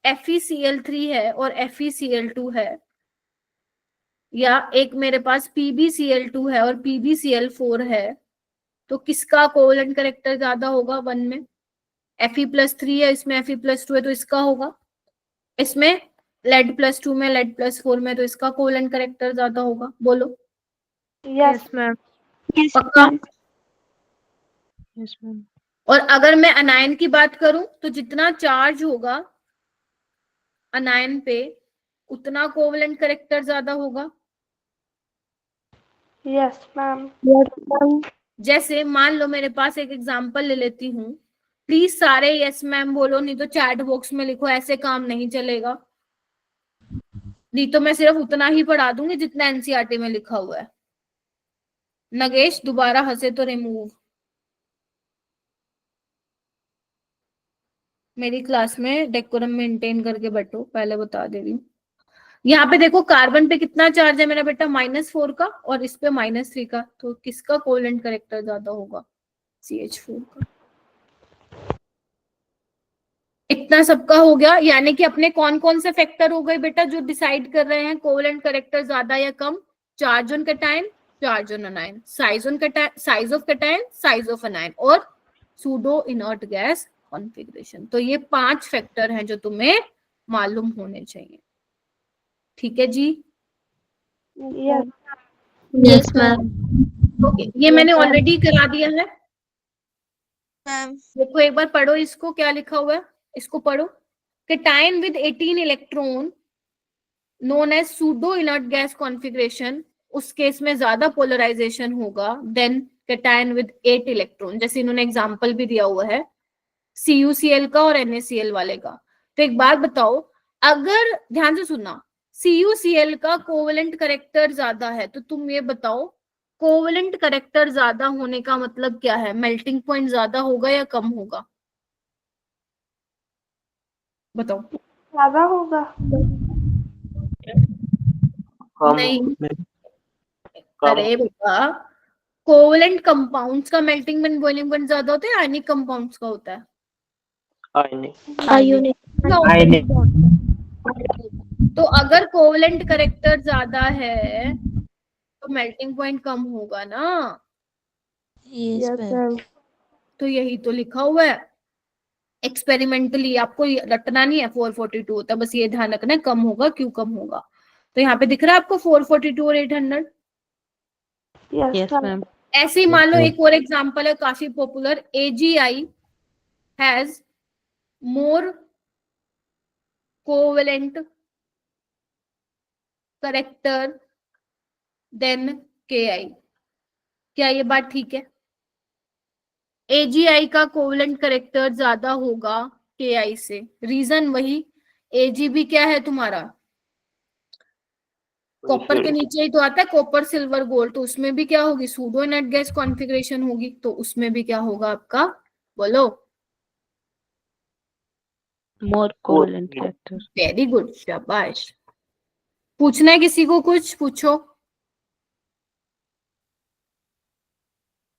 FeCl3 है और FeCl2 है, या एक मेरे पास PbCl2 है और PbCl4 है, तो किसका कोवेलेंट कैरेक्टर ज्यादा होगा? 1 में Fe+3 है, इसमें Fe+2 है तो इसका होगा। इसमें Lead+2 में, Lead+4 में, तो इसका कोवेलेंट कैरेक्टर ज्यादा होगा। बोलो। Yes ma'am. पक्का? Yes ma'am. और अगर मैं अनायन की बात करूं तो जितना चार्ज होगा अनायन पे उतना कोवेलेंट कैरेक्टर ज्यादा होगा। Yes ma'am. जैसे मान लो मेरे पास एक एग्जांपल ले लेती हूँ, प्लीज सारे यस मैम बोलो, नहीं तो चैट बॉक्स में लिखो, ऐसे काम नहीं चलेगा। नहीं तो मैं सिर्फ उतना ही पढ़ा दूंगी जितना एनसीईआरटी में लिखा हुआ है। नगेश दोबारा हंसे तो रिमूव। मेरी क्लास में डेकोरम मेंटेन करके बैठो, पहले बता दे रही हूँ। यहाँ पे देखो कार्बन पे कितना चार्ज है मेरा बेटा? -4 का, और इस पे -3 का, तो किसका कोवेलेंट कैरेक्टर ज्यादा होगा? CH4 का। इतना सबका हो गया, यानी कि अपने कौन कौन से फैक्टर हो गए बेटा जो डिसाइड कर रहे हैं कोवेलेंट कैरेक्टर ज्यादा या कम? Charge on cation, charge on anion, size on cation, size of cation, size of anion, और सूडो इनर्ट गैस कॉन्फ़िगरेशन। तो ये 5 फैक्टर हैं जो तुम्हें मालूम होने चाहिए। ठीक है जी? Yes yes ma'am. ओके, ये मैंने ऑलरेडी करा दिया है। मैम। देखो एक बार पढ़ो इसको, क्या लिखा हुआ है, इसको पढ़ो। Cation with 18 electron known as pseudo inert gas configuration, उस केस में ज्यादा पोलराइजेशन होगा देन कैटायन विद 8 इलेक्ट्रॉन। जैसे इन्होंने एग्जांपल भी दिया हुआ है CuCl का और NaCl वाले का। तो एक बात बताओ, अगर ध्यान से सुनना, CuCl का कोवेलेंट कैरेक्टर ज्यादा है, तो तुम ये बताओ कोवेलेंट कैरेक्टर ज्यादा होने का मतलब क्या है? मेल्टिंग पॉइंट ज्यादा होगा या कम होगा? बताओ। ज्यादा होगा। कम नहीं, मैम कम अरे बेटा, कोवलेंट कंपाउंड्स का मेल्टिंग पॉइंट बॉइलिंग पॉइंट ज्यादा होता है, आयनिक कंपाउंड्स का होता है? आयनिक आयोनिक। क्या होता है? आयनिक। तो अगर कोवलेंट करेक्टर ज्यादा है तो मेल्टिंग पॉइंट कम होगा ना। Yes ma'am. तो यही तो लिखा हुआ है एक्सपेरिमेंटली, आपको ये रटना नहीं है 442 होता है, बस ये ध्यान रखना है कम होगा, क्यों कम होगा। तो यहाँ पे दिख रहा है आपको 442 और 800। Yes yes ma'am. मैम। ऐसे ही मान लो एक और एग्जांपल है काफी popular, AgI has more covalent character than Ki। क्या ये बात ठीक है? AgI का कोवेलेंट करेक्टर ज्यादा होगा Ki से, रीजन वही, Ag भी क्या है तुम्हारा, कॉपर के नीचे ही तो आता है, कॉपर सिल्वर गोल्ड, तो उसमें भी क्या होगी, सूडो नेट गैस कॉन्फ़िगरेशन होगी, तो उसमें भी क्या होगा आपका, बोलो। मोर कोवेलेंट करेक्टर। वेरी गुड, शाबाश। पूछना है किसी को कुछ? पूछो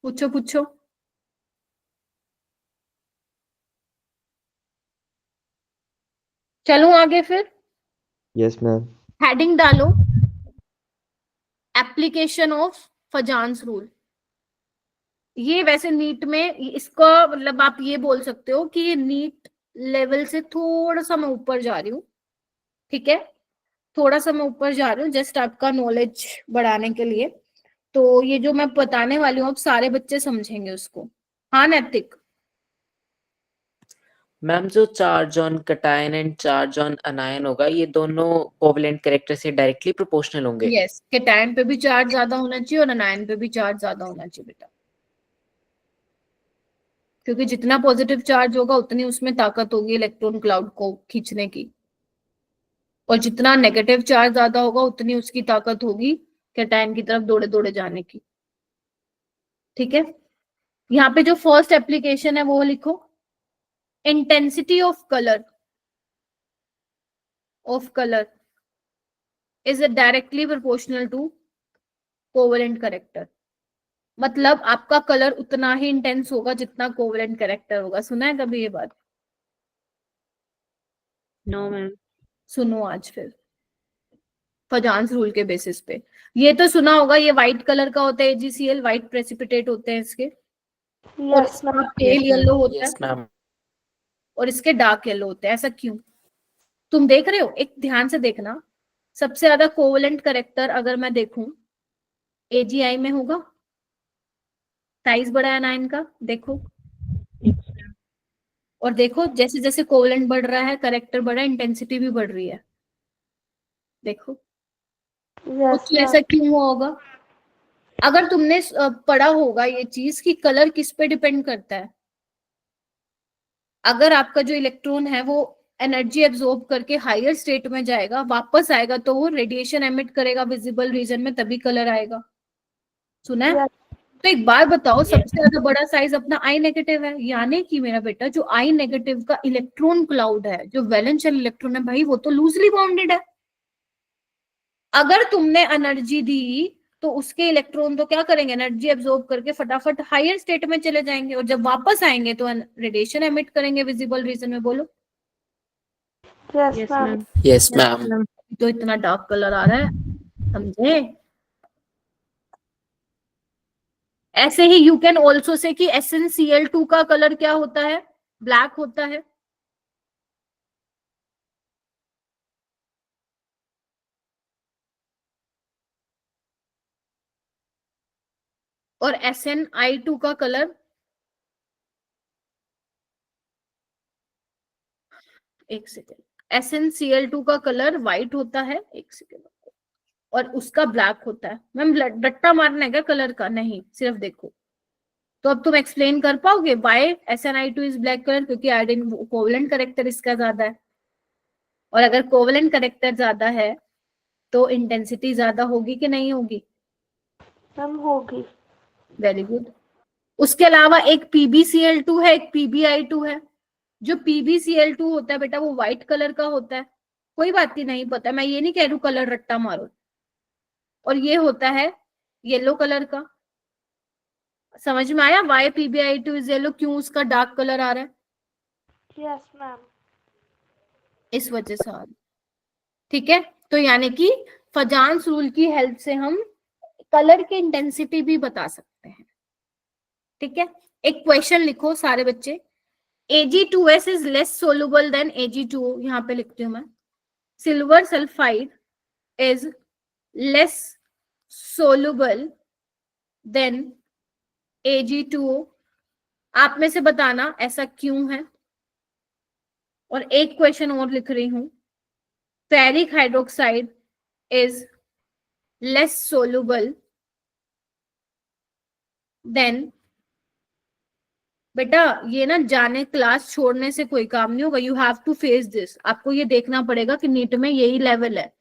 पूछो पूछो। चलो आगे फिर, यस मैम। हेडिंग डालो, एप्लीकेशन ऑफ फजान्स रूल। ये वैसे नीट में इसका मतलब आप ये बोल सकते हो कि ये नीट लेवल से थोड़ा सा मैं ऊपर जा रही हूँ, ठीक है, थोड़ा सा मैं ऊपर जा रही हूँ जस्ट आपका नॉलेज बढ़ाने के लिए। तो ये जो मैं बताने वाली हूँ अब सारे बच्चे समझेंगे उसको। हाँ नैतिक? मैम जो charge on cation and charge on अनायन होगा, ये दोनों कोवेलेंट कैरेक्टर से डायरेक्टली प्रोपोर्शनल होंगे। यस, कैटायन पे भी चार्ज ज्यादा होना चाहिए और अनायन पे भी चार्ज ज्यादा होना चाहिए बेटा, क्योंकि जितना पॉजिटिव चार्ज होगा उतनी उसमें ताकत होगी इलेक्ट्रॉन क्लाउड को खींचने की, और जितना नेगेटिव चार्ज ज्यादा होगा उतनी उसकी ताकत होगी कैटायन की तरफ दौड़े दौड़े जाने की, ठीक है। यहाँ पे जो फर्स्ट एप्लीकेशन है वो लिखो, intensity of colour is directly proportional to covalent character. मतलब आपका कलर उतना ही इंटेंस होगा जितना कोवेलेंट करेक्टर होगा। सुना है कभी ये बात? No ma'am. सुनो आज फिर फजान्स रूल के बेसिस पे। ये तो सुना होगा, ये व्हाइट कलर का होता है AgCl, व्हाइट प्रेसिपिटेट होते हैं इसके, और यस मैम। इसका पेल येलो होता है यस मैम। और इसके डार्क येलो होते हैं। ऐसा क्यों? तुम देख रहे हो, एक ध्यान से देखना, सबसे ज्यादा कोवेलेंट करेक्टर अगर मैं देखूं AgI में होगा, साइज बड़ा है 9 का, देखो, और देखो जैसे जैसे कोवेलेंट बढ़ रहा है करेक्टर बढ़ रहा है, इंटेंसिटी भी बढ़ रही है, देखो। यस तो ऐसा क्यों हुआ होगा? अगर तुमने पढ़ा होगा ये चीज कि कलर किस पे डिपेंड करता है, अगर आपका जो इलेक्ट्रॉन है वो एनर्जी एब्जॉर्ब करके हायर स्टेट में जाएगा, वापस आएगा तो वो रेडिएशन एमिट करेगा विजिबल रीजन में, तभी कलर आएगा। सुना है? तो एक बार बताओ, सबसे ज्यादा बड़ा साइज अपना आई नेगेटिव है, यानी कि मेरा बेटा जो आई नेगेटिव का इलेक्ट्रॉन क्लाउड है, जो वैलेंस शेल इलेक्ट्रॉन है भाई, वो तो लूजली बाउंडेड है। अगर तुमने एनर्जी दी तो उसके इलेक्ट्रॉन तो क्या करेंगे, एनर्जी एब्जॉर्ब करके फटाफट हायर स्टेट में चले जाएंगे, और जब वापस आएंगे तो रेडिएशन एमिट करेंगे विजिबल रीजन में। बोलो। Yes ma'am. Yes ma'am. तो इतना डार्क कलर आ रहा है, समझे? ऐसे ही यू कैन ऑल्सो से कि SnCl2 का कलर क्या होता है, ब्लैक होता है। और SnI2 का कलर, एक सेकेंड, SnCl2 का कलर व्हाइट होता है, एक सेकेंड, और उसका ब्लैक होता है। मैम रट्टा मारना है क्या कलर का? नहीं, सिर्फ देखो। तो अब तुम एक्सप्लेन कर पाओगे why SnI2 is black colour? क्योंकि आयोडीन कोवेलेंट करेक्टर इसका ज्यादा है, और अगर कोवेलेंट करेक्टर ज्यादा है तो इंटेंसिटी ज्यादा होगी कि नहीं होगी? मैम होगी। Very good. उसके अलावा एक PbCl2 है, एक PbI2 है। जो PbCl2 होता है बेटा वो व्हाइट कलर का होता है। कोई बात नहीं पता, मैं ये नहीं कह रही हूँ कलर रट्टा मारो, और ये होता है येलो कलर का। समझ में आया वाई PbI2 इज येलो, क्यों उसका डार्क कलर आ रहा है? Yes ma'am. इस वजह से आ रहा है। ठीक है, तो यानी कि फजान्स रूल की हेल्प से हम कलर की इंटेंसिटी भी बता सकते हैं। ठीक है, एक क्वेश्चन लिखो सारे बच्चे। Ag2S is less soluble than Ag2O, यहाँ पे लिखती हूँ मैं। Silver sulphide is less soluble than Ag2O। आप में से बताना ऐसा क्यों है। और एक क्वेश्चन और लिख रही हूं, ferric hydroxide is less soluble than. बेटा ये ना जाने क्लास छोड़ने से कोई काम नहीं होगा, you have to face this. आपको ये देखना पड़ेगा कि नीट में यही लेवल है।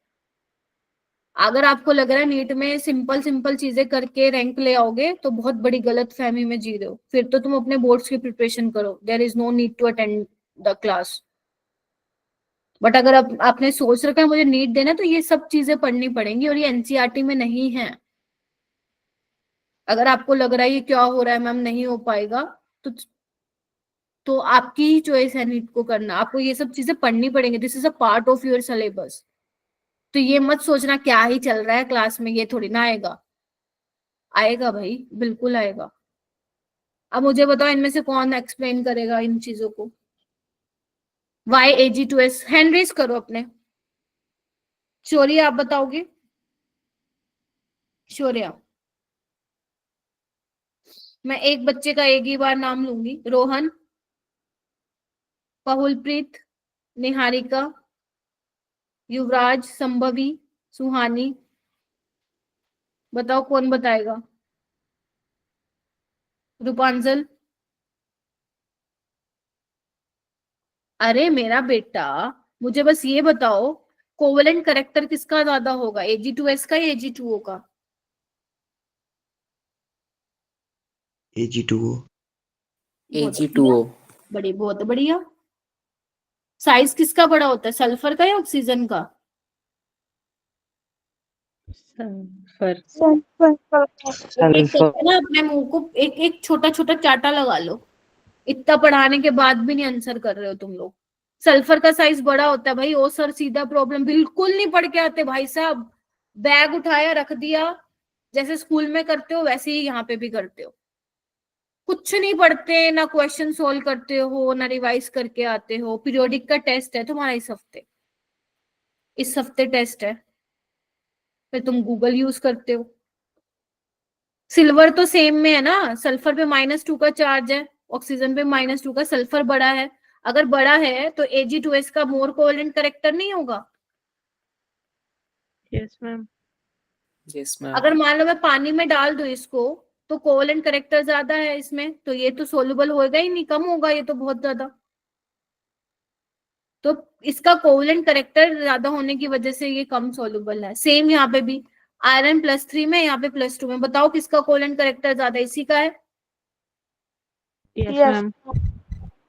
अगर आपको लग रहा है नीट में सिंपल सिंपल चीजें करके रैंक ले आओगे तो बहुत बड़ी गलत फहमी में जी रहे हो। फिर तो तुम अपने बोर्ड्स की प्रिपरेशन करो, there is no need to attend the class. But अगर आपने सोच रखा है मुझे नीट देना, तो ये सब चीजें पढ़नी पड़ेंगी और ये एनसीईआरटी में नहीं है। अगर आपको लग रहा है ये क्या हो रहा है मैम नहीं हो पाएगा, तो आपकी ही चॉइस है नीट को करना। आपको ये सब चीजें पढ़नी पड़ेंगी, this is a part of your syllabus. तो ये मत सोचना क्या ही चल रहा है क्लास में, ये थोड़ी ना आएगा। आएगा भाई, बिल्कुल आएगा। अब मुझे बताओ इनमें से कौन एक्सप्लेन करेगा इन चीजों को। वाई Ag2S, हैंड रेज करो अपने। शौर्य आप बताओगे? शौर्य, मैं एक बच्चे का एक ही बार नाम लूंगी। रोहन, पहुलप्रीत, निहारिका, युवराज, संभवी, सुहानी। बताओ कौन बताएगा? रूपांजल। अरे मेरा बेटा, मुझे बस ये बताओ कोवेलेंट करेक्टर किसका ज्यादा होगा, Ag2S का या Ag2O का? Ag2O। Ag2O। बहुत बढ़िया। साइज किसका बड़ा होता है, सल्फर का या ऑक्सीजन का? सल्फर। एक करके ना अपने मुंह को एक एक छोटा छोटा चाटा लगा लो। इतना पढ़ाने के बाद भी नहीं आंसर कर रहे हो तुम लोग। सल्फर का साइज बड़ा होता है भाई। ओ सर सीधा प्रॉब्लम, बिल्कुल नहीं पढ़ के आते भाई साहब। बैग उठाया रख दिया, जैसे स्कूल में करते हो वैसे ही यहाँ पे भी करते हो। कुछ नहीं पढ़ते, ना क्वेश्चन सोल्व करते हो, ना रिवाइज करके आते हो। पीरियोडिक का टेस्ट है तुम्हारा इस हफ्ते टेस्ट है, फिर तुम गूगल यूज करते हो। सिल्वर तो सेम में है ना, सल्फर पे -2 का चार्ज है, ऑक्सीजन पे -2 का। सल्फर बड़ा है, अगर बड़ा है तो Ag2S का मोर कोवेलेंट करेक्टर नहीं होगा? Yes ma'am. Yes ma'am. अगर मान लो मैं पानी में डाल दूं इसको, तो कोवेलेंट करेक्टर ज्यादा है इसमें, तो ये तो सोलुबल होगा ही नहीं, कम होगा ये तो बहुत ज्यादा। तो इसका कोवेलेंट करेक्टर ज्यादा होने की वजह से ये कम सोलुबल है। सेम यहाँ पे भी आयरन +3 में, यहाँ पे +2 में। बताओ किसका कोवेलेंट करेक्टर ज्यादा, इसी का है। Yes yes ma'am.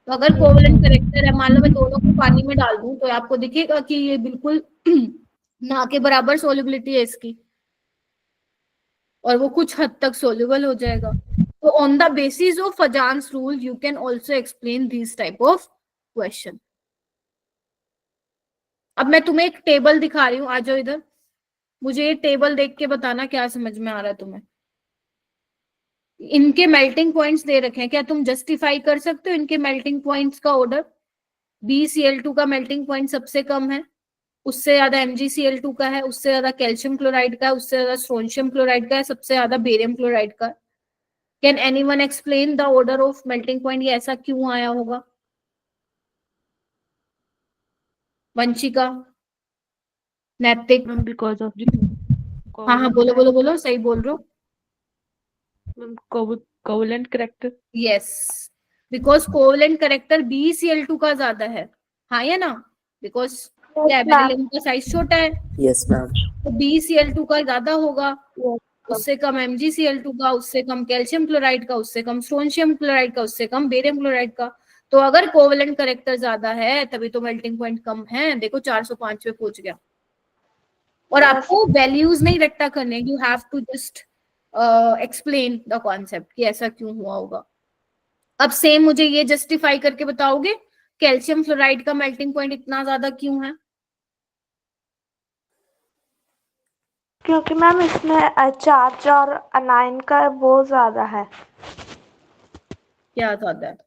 तो अगर कोवेलेंट करेक्टर है, मान लो मैं दोनों को पानी में डाल दूं, तो आपको दिखेगा कि ये बिल्कुल ना के बराबर सोल्युबिलिटी है इसकी, और वो कुछ हद तक सोल्युबल हो जाएगा। तो on the basis of फजान्स rule you can also explain this type of question. अब मैं तुम्हें एक टेबल दिखा रही हूँ, आ जाओ इधर। मुझे ये टेबल देख के बताना क्या समझ में आ रहा है तुम्हें। इनके मेल्टिंग पॉइंट्स दे रखे हैं, क्या तुम जस्टिफाई कर सकते हो इनके मेल्टिंग पॉइंट्स का ऑर्डर? BCl2 का मेल्टिंग पॉइंट सबसे कम है, उससे ज्यादा MgCl2 का है, उससे ज्यादा कैल्शियम क्लोराइड का है, उससे ज्यादा स्ट्रोंशियम क्लोराइड का है, सबसे ज्यादा बेरियम क्लोराइड का है। Can anyone explain the order of melting point, ये ऐसा क्यों आया होगा? वंशिका, नैतिक। मैम बिकॉज ऑफ हाँ हाँ बोलो बोलो बोलो, सही बोल रहे हो। Ma'am covalent character. Yes, because covalent character BCl2 का ज्यादा है, हाँ या ना? बिकॉज बेरिलियम का साइज छोटा है, यस मैम। तो BCl2 का ज्यादा होगा, उससे कम MgCl2 का, उससे कम कैल्शियम क्लोराइड का, उससे कम स्ट्रोंशियम क्लोराइड का, उससे कम बेरियम क्लोराइड का। तो अगर कोवेलेंट करेक्टर ज्यादा है तभी तो मेल्टिंग पॉइंट कम है। देखो 405 पे पहुंच गया। और Yes. आपको वैल्यूज नहीं रट्टा करने, you have to just explain the concept कि ऐसा क्यों हुआ होगा। अब सेम मुझे ये जस्टिफाई करके बताओगे कैल्शियम फ्लोराइड का मेल्टिंग पॉइंट इतना ज्यादा क्यों है? क्योंकि मैम इसमें चार्ज और अनायन का वो ज्यादा है। क्या ज्यादा है?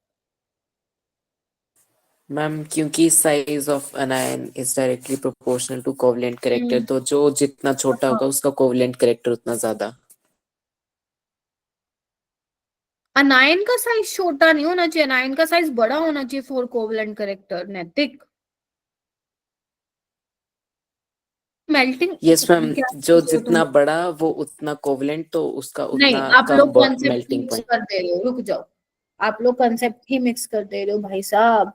मैम क्योंकि size of anion is directly proportional to covalent character, तो जो जितना छोटा होगा उसका कोवलेंट कैरेक्टर उतना ज्यादा। अनायन का साइज छोटा नहीं होना चाहिए, अनायन का साइज बड़ा होना चाहिए फॉर कोवलेंट कैरेक्टर। नैतिक मेल्टिंग यस मैम, जो जितना बड़ा वो उतना कोवलेंट, तो उसका नहीं, उतना आप कम लोग कॉन्सेप्ट मेल्टिंग मिक्स पॉइंट। कर दे रहे हो, रुक जाओ। आप लोग कॉन्सेप्ट ही मिक्स कर दे रहे हो भाई साहब।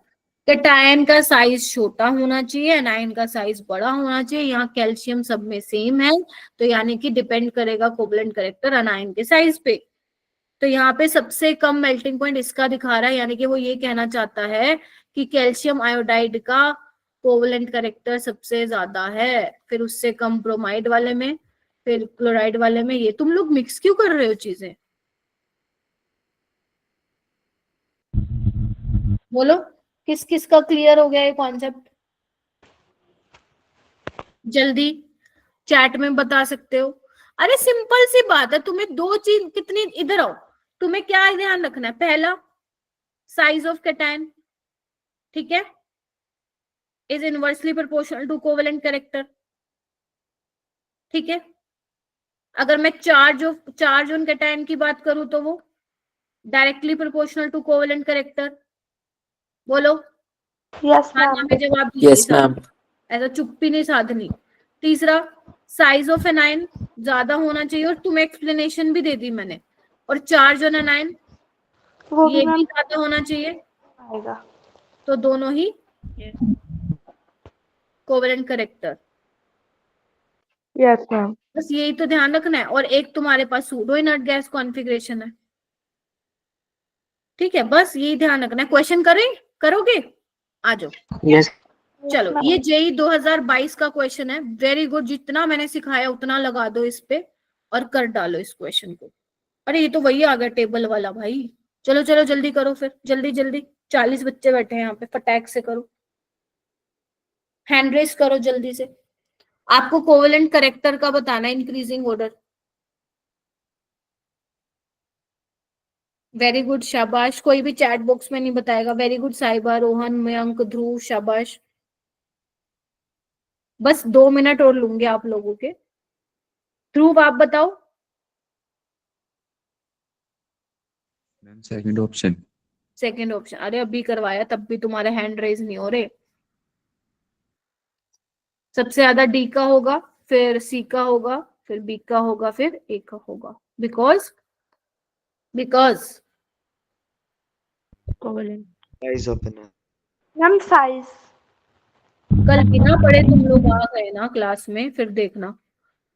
कैटायन का साइज छोटा होना चाहिए, एनायन का साइज बड़ा होना चाहिए। यहाँ कैल्शियम सब में सेम है, तो यानी कि डिपेंड करेगा कोवलेंट कैरेक्टर अनायन के साइज पे। तो यहाँ पे सबसे कम मेल्टिंग पॉइंट इसका दिखा रहा है, यानी कि वो ये कहना चाहता है कि कैल्शियम आयोडाइड का कोवलेंट कैरेक्टर सबसे ज्यादा है, फिर उससे कम ब्रोमाइड वाले में, फिर क्लोराइड वाले में। ये तुम लोग मिक्स क्यों कर रहे हो चीजें? बोलो, किस किस का क्लियर हो गया ये कॉन्सेप्ट? जल्दी चैट में बता सकते हो। अरे सिंपल सी बात है, तुम्हें दो चीज कितनी, इधर आओ, तुम्हें क्या ध्यान रखना है? पहला, साइज ऑफ कैटायन, ठीक है, is inversely proportional to covalent character, ठीक है। अगर मैं चार्ज ऑन कैटायन की बात करूं तो वो directly proportional to covalent character. बोलो। यस हाँ मैम। में जवाब दीजिए, यस मैम। ऐसा चुप्पी नहीं साधनी। तीसरा, साइज ऑफ एनायन ज्यादा होना चाहिए, और तुम्हें एक्सप्लेनेशन भी दे दी मैंने। और चार्ज ऑन एनायन वो ये भी मैम ज्यादा होना चाहिए, आएगा। तो दोनों ही कोवेलेंट कैरेक्टर। Yes ma'am. बस यही तो ध्यान रखना है। और एक तुम्हारे पास सूडो इनर्ट गैस कॉन्फ़िगरेशन है, ठीक है, बस यही ध्यान रखना है। क्वेश्चन करोगे? आ जाओ। यस। चलो, ये जेई 2022 का क्वेश्चन है। वेरी गुड, जितना मैंने सिखाया उतना लगा दो इस पे और कर डालो इस क्वेश्चन को। अरे ये तो वही आ गया टेबल वाला भाई। चलो चलो जल्दी करो फिर, जल्दी जल्दी। 40 बच्चे बैठे हैं यहाँ पे, फटाक से करो, हैंड रेस करो जल्दी से। आपको कोवेलेंट कैरेक्टर का बताना है, इंक्रीजिंग ऑर्डर। वेरी गुड, शाबाश। कोई भी चैट बॉक्स में नहीं बताएगा। वेरी गुड, साइबा, रोहन, मयंक, ध्रुव, शाबाश। बस 2 मिनट और लूंगे आप लोगों के। ध्रुव आप बताओ। Ma'am second option. Second option? अरे अभी करवाया, तब भी तुम्हारे हैंड रेज नहीं हो रहे। सबसे ज्यादा डी का होगा, फिर सी का होगा, फिर बी का होगा, फिर ए का होगा। Because covalent. Size of anion. Ma'am size. कल बिना पढ़े तुम लोग आ गए ना क्लास में, फिर देखना।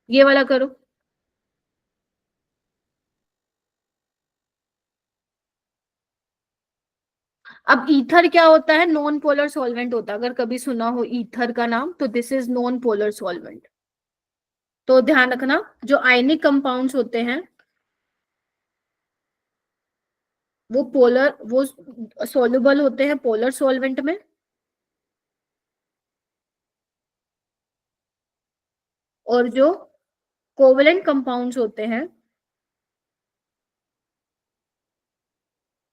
ये वाला करो। अब ईथर क्या होता है? नॉन पोलर सॉल्वेंट होता है। अगर कभी सुना हो ईथर का नाम, तो this is non polar solvent. तो ध्यान रखना, जो आयनिक कंपाउंड्स होते हैं वो सोल्यूबल होते हैं पोलर सॉल्वेंट में, और जो कोवेलेंट कंपाउंड्स होते हैं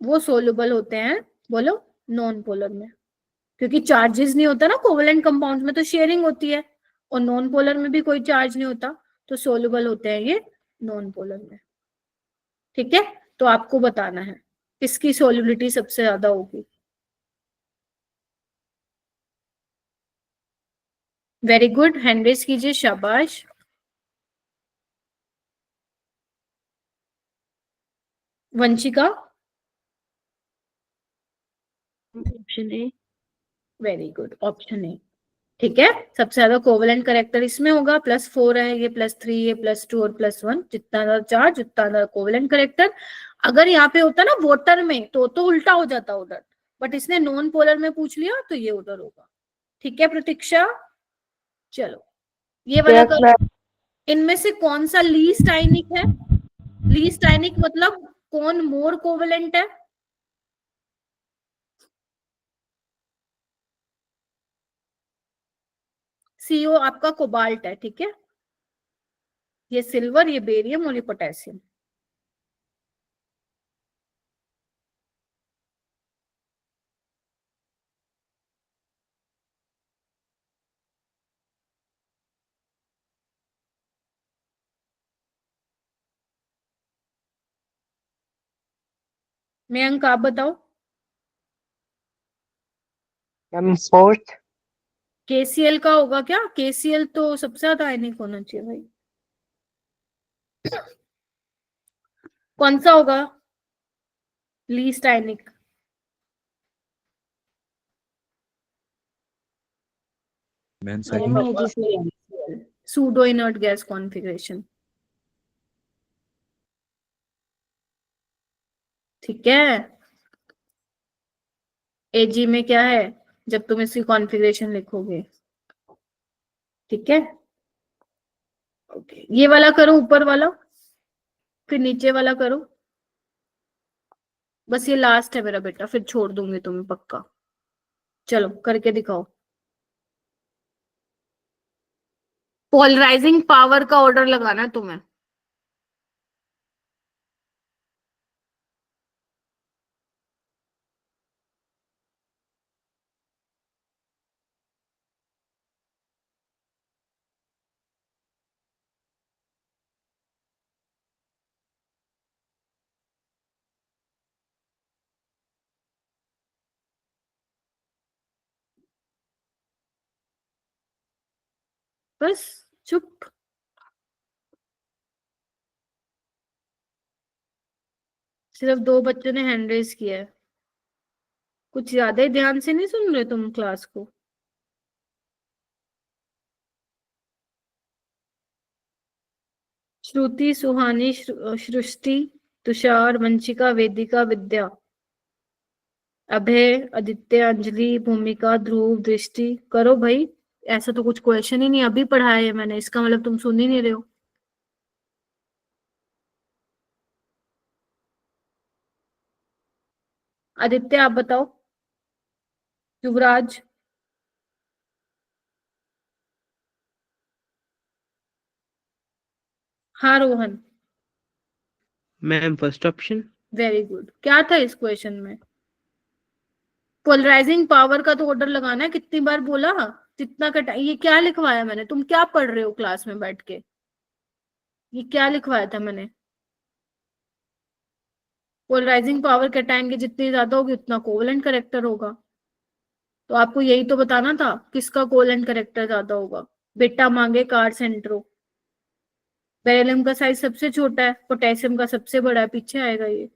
वो सोल्यूबल होते हैं, बोलो, नॉन पोलर में। क्योंकि चार्जेस नहीं होता ना कोवेलेंट कंपाउंड्स में, तो शेयरिंग होती है, और नॉन पोलर में भी कोई चार्ज नहीं होता, तो सोल्यूबल होते हैं ये नॉन पोलर में। ठीक है, तो आपको बताना है किसकी सोल्युबिलिटी सबसे ज्यादा होगी। वेरी गुड, हैंड रेज कीजिए, शाबाश। Vanshika? Option A. Very good, option A. ठीक है, सबसे ज्यादा कोवेलेंट कैरेक्टर इसमें होगा। +4 है, ये +3, ये +2 और +1। जितना ज्यादा चार्ज उतना ज्यादा कोवेलेंट कैरेक्टर। अगर यहाँ पे होता ना वाटर में, तो उल्टा हो जाता ऑर्डर, बट इसने नॉन पोलर में पूछ लिया, तो ये ऑर्डर होगा। ठीक है प्रतीक्षा, चलो ये वाला यस करो। मैम। इनमें से कौन सा लीस्ट आयनिक है? लीस्ट आयनिक मतलब कौन मोर कोवेलेंट है? सीओ आपका कोबाल्ट है, ठीक है, ये सिल्वर, ये बेरियम और ये पोटेशियम। मयंक आप बताओ। Ma'am fourth. केसीएल का होगा क्या? केसीएल तो सबसे ज्यादा आयनिक होना चाहिए भाई। कौन सा होगा लीस्ट आयनिक? मैम अरे सेकंड भगवान, सूडो इनर्ट गैस कॉन्फ़िगरेशन, ठीक है। एजी में क्या है जब तुम इसकी कॉन्फ़िगरेशन लिखोगे, ठीक है। ओके, ये वाला करो, ऊपर वाला, फिर नीचे वाला करो। बस ये लास्ट है मेरा बेटा, फिर छोड़ दूंगी तुम्हें पक्का। चलो करके दिखाओ। पोलराइजिंग पावर का ऑर्डर लगाना है तुम्हें। बस चुप। सिर्फ 2 बच्चों ने हैंड रेज किया है, कुछ ज्यादा ही ध्यान से नहीं सुन रहे तुम क्लास को। श्रुति, सुहानी, सृष्टि, तुषार, वंशिका, वेदिका, विद्या, अभय, आदित्य, अंजलि, भूमिका, ध्रुव, दृष्टि। करो भाई, ऐसा तो कुछ क्वेश्चन ही नहीं, अभी पढ़ाया है मैंने, इसका मतलब तुम सुन ही नहीं रहे हो। आदित्य आप बताओ। युवराज, हाँ Rohan, ma'am first option. Very good. क्या था इस क्वेश्चन में? पोलराइजिंग पावर का तो ऑर्डर लगाना है, कितनी बार बोला? जितना का ये क्या लिखवाया मैंने? तुम क्या पढ़ रहे हो क्लास में बैठ के? ये क्या लिखवाया था मैंने? पोलराइजिंग पावर कैटायन की जितनी ज्यादा होगी उतना कोवेलेंट करेक्टर होगा। तो आपको यही तो बताना था किसका कोवेलेंट करेक्टर ज्यादा होगा। बेटा मांगे कार सेंट्रो। बेरिलियम का साइज सबसे छोटा है, पोटेशियम का सबसे बड़ा है, पीछे आएगा ये।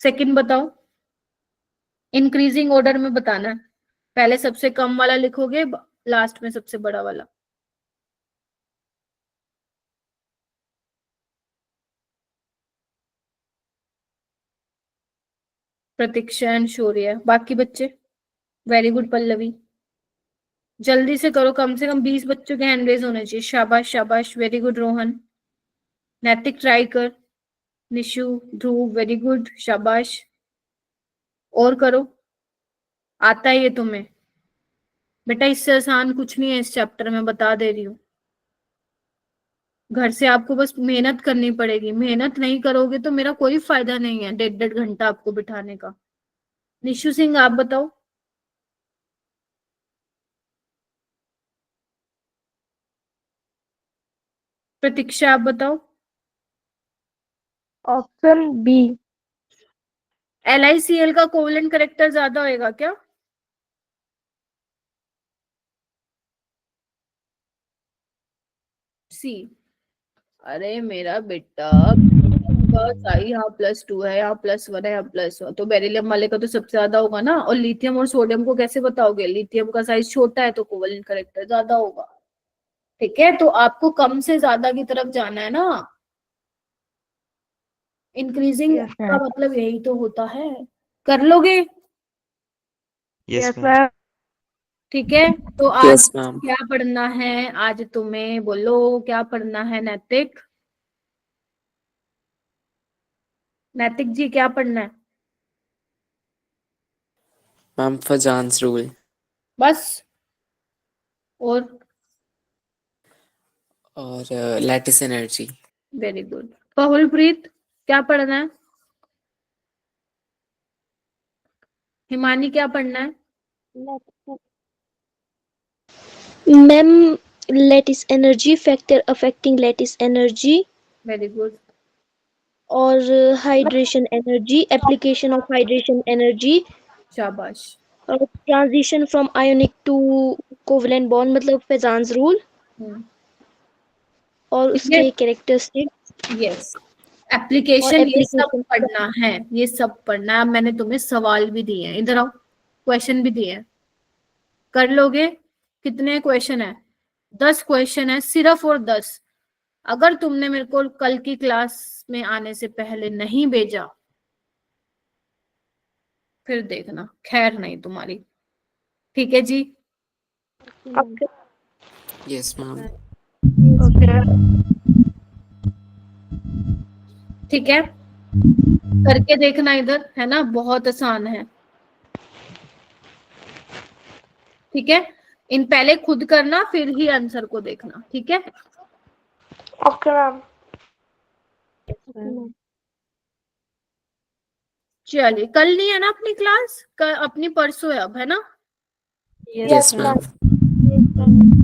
सेकंड बताओ। इंक्रीजिंग ऑर्डर में बताना है, पहले सबसे कम वाला लिखोगे, लास्ट में सबसे बड़ा वाला। प्रतीक्षा एंड शौर्य, बाकी बच्चे। वेरी गुड पल्लवी, जल्दी से करो, कम से कम 20 बच्चों के हैंड रेज होने चाहिए। शाबाश शाबाश, वेरी गुड रोहन। नैतिक ट्राई कर। निशु, ध्रुव, वेरी गुड, शाबाश। और करो, आता है ये तुम्हें बेटा, इससे आसान कुछ नहीं है इस चैप्टर में, बता दे रही हूँ। घर से आपको बस मेहनत करनी पड़ेगी, मेहनत नहीं करोगे तो मेरा कोई फायदा नहीं है 1.5 घंटा आपको बिठाने का। निशु सिंह आप बताओ। प्रतीक्षा आप बताओ। Option B. LICL का कोवेलेंट करेक्टर ज्यादा होएगा क्या? सी। अरे मेरा बेटा, यहाँ +2 है, यहाँ +1 है, यहाँ +1, तो बेरिलियम वाले का तो सबसे ज्यादा होगा ना। और लिथियम और सोडियम को कैसे बताओगे? लिथियम का साइज छोटा है तो कोवेलेंट करेक्टर ज्यादा होगा, ठीक है। तो आपको कम से ज्यादा की तरफ जाना है ना। इंक्रीजिंग यस का मैम। मतलब यही तो होता है। कर लोगे? Yes yes ma'am. मैम। ठीक है, तो आज यस मैम। क्या पढ़ना है? आज तुम्हें बोलो क्या पढ़ना है? नैतिक, नैतिक जी क्या पढ़ना है? मैम फजान्स रूल बस? और lattice energy. Very good. Pahulpreet क्या पढ़ना है? हिमानी क्या पढ़ना है? Ma'am lattice energy, factor affecting lattice energy, very good. और hydration energy, application of hydration energy, शाबाश। और transition from ionic to covalent bond मतलब फेजान्स रूल, और ठीक है, उसके कैरेक्टरिस्टिक यस, और एप्लीकेशन, ये सब एप्लीकेशन। पढ़ना है, ये सब पढ़ना है। अब मैंने तुम्हें सवाल भी दिए हैं, इधर आओ, क्वेश्चन भी दिए हैं, कर लोगे? कितने क्वेश्चन है? 10 क्वेश्चन है सिर्फ, और 10। अगर तुमने मेरे को कल की क्लास में आने से पहले नहीं भेजा, फिर देखना खैर नहीं तुम्हारी। ठीक है जी? Okay yes ma'am. ठीक है, करके देखना इधर, है ना, बहुत आसान है। ठीक है, इन पहले खुद करना, फिर ही आंसर को देखना। ठीक है, ओके मैम। चलिए, कल नहीं है ना अपनी क्लास? अपनी परसों है अब, है ना? Yes ma'am. मैम।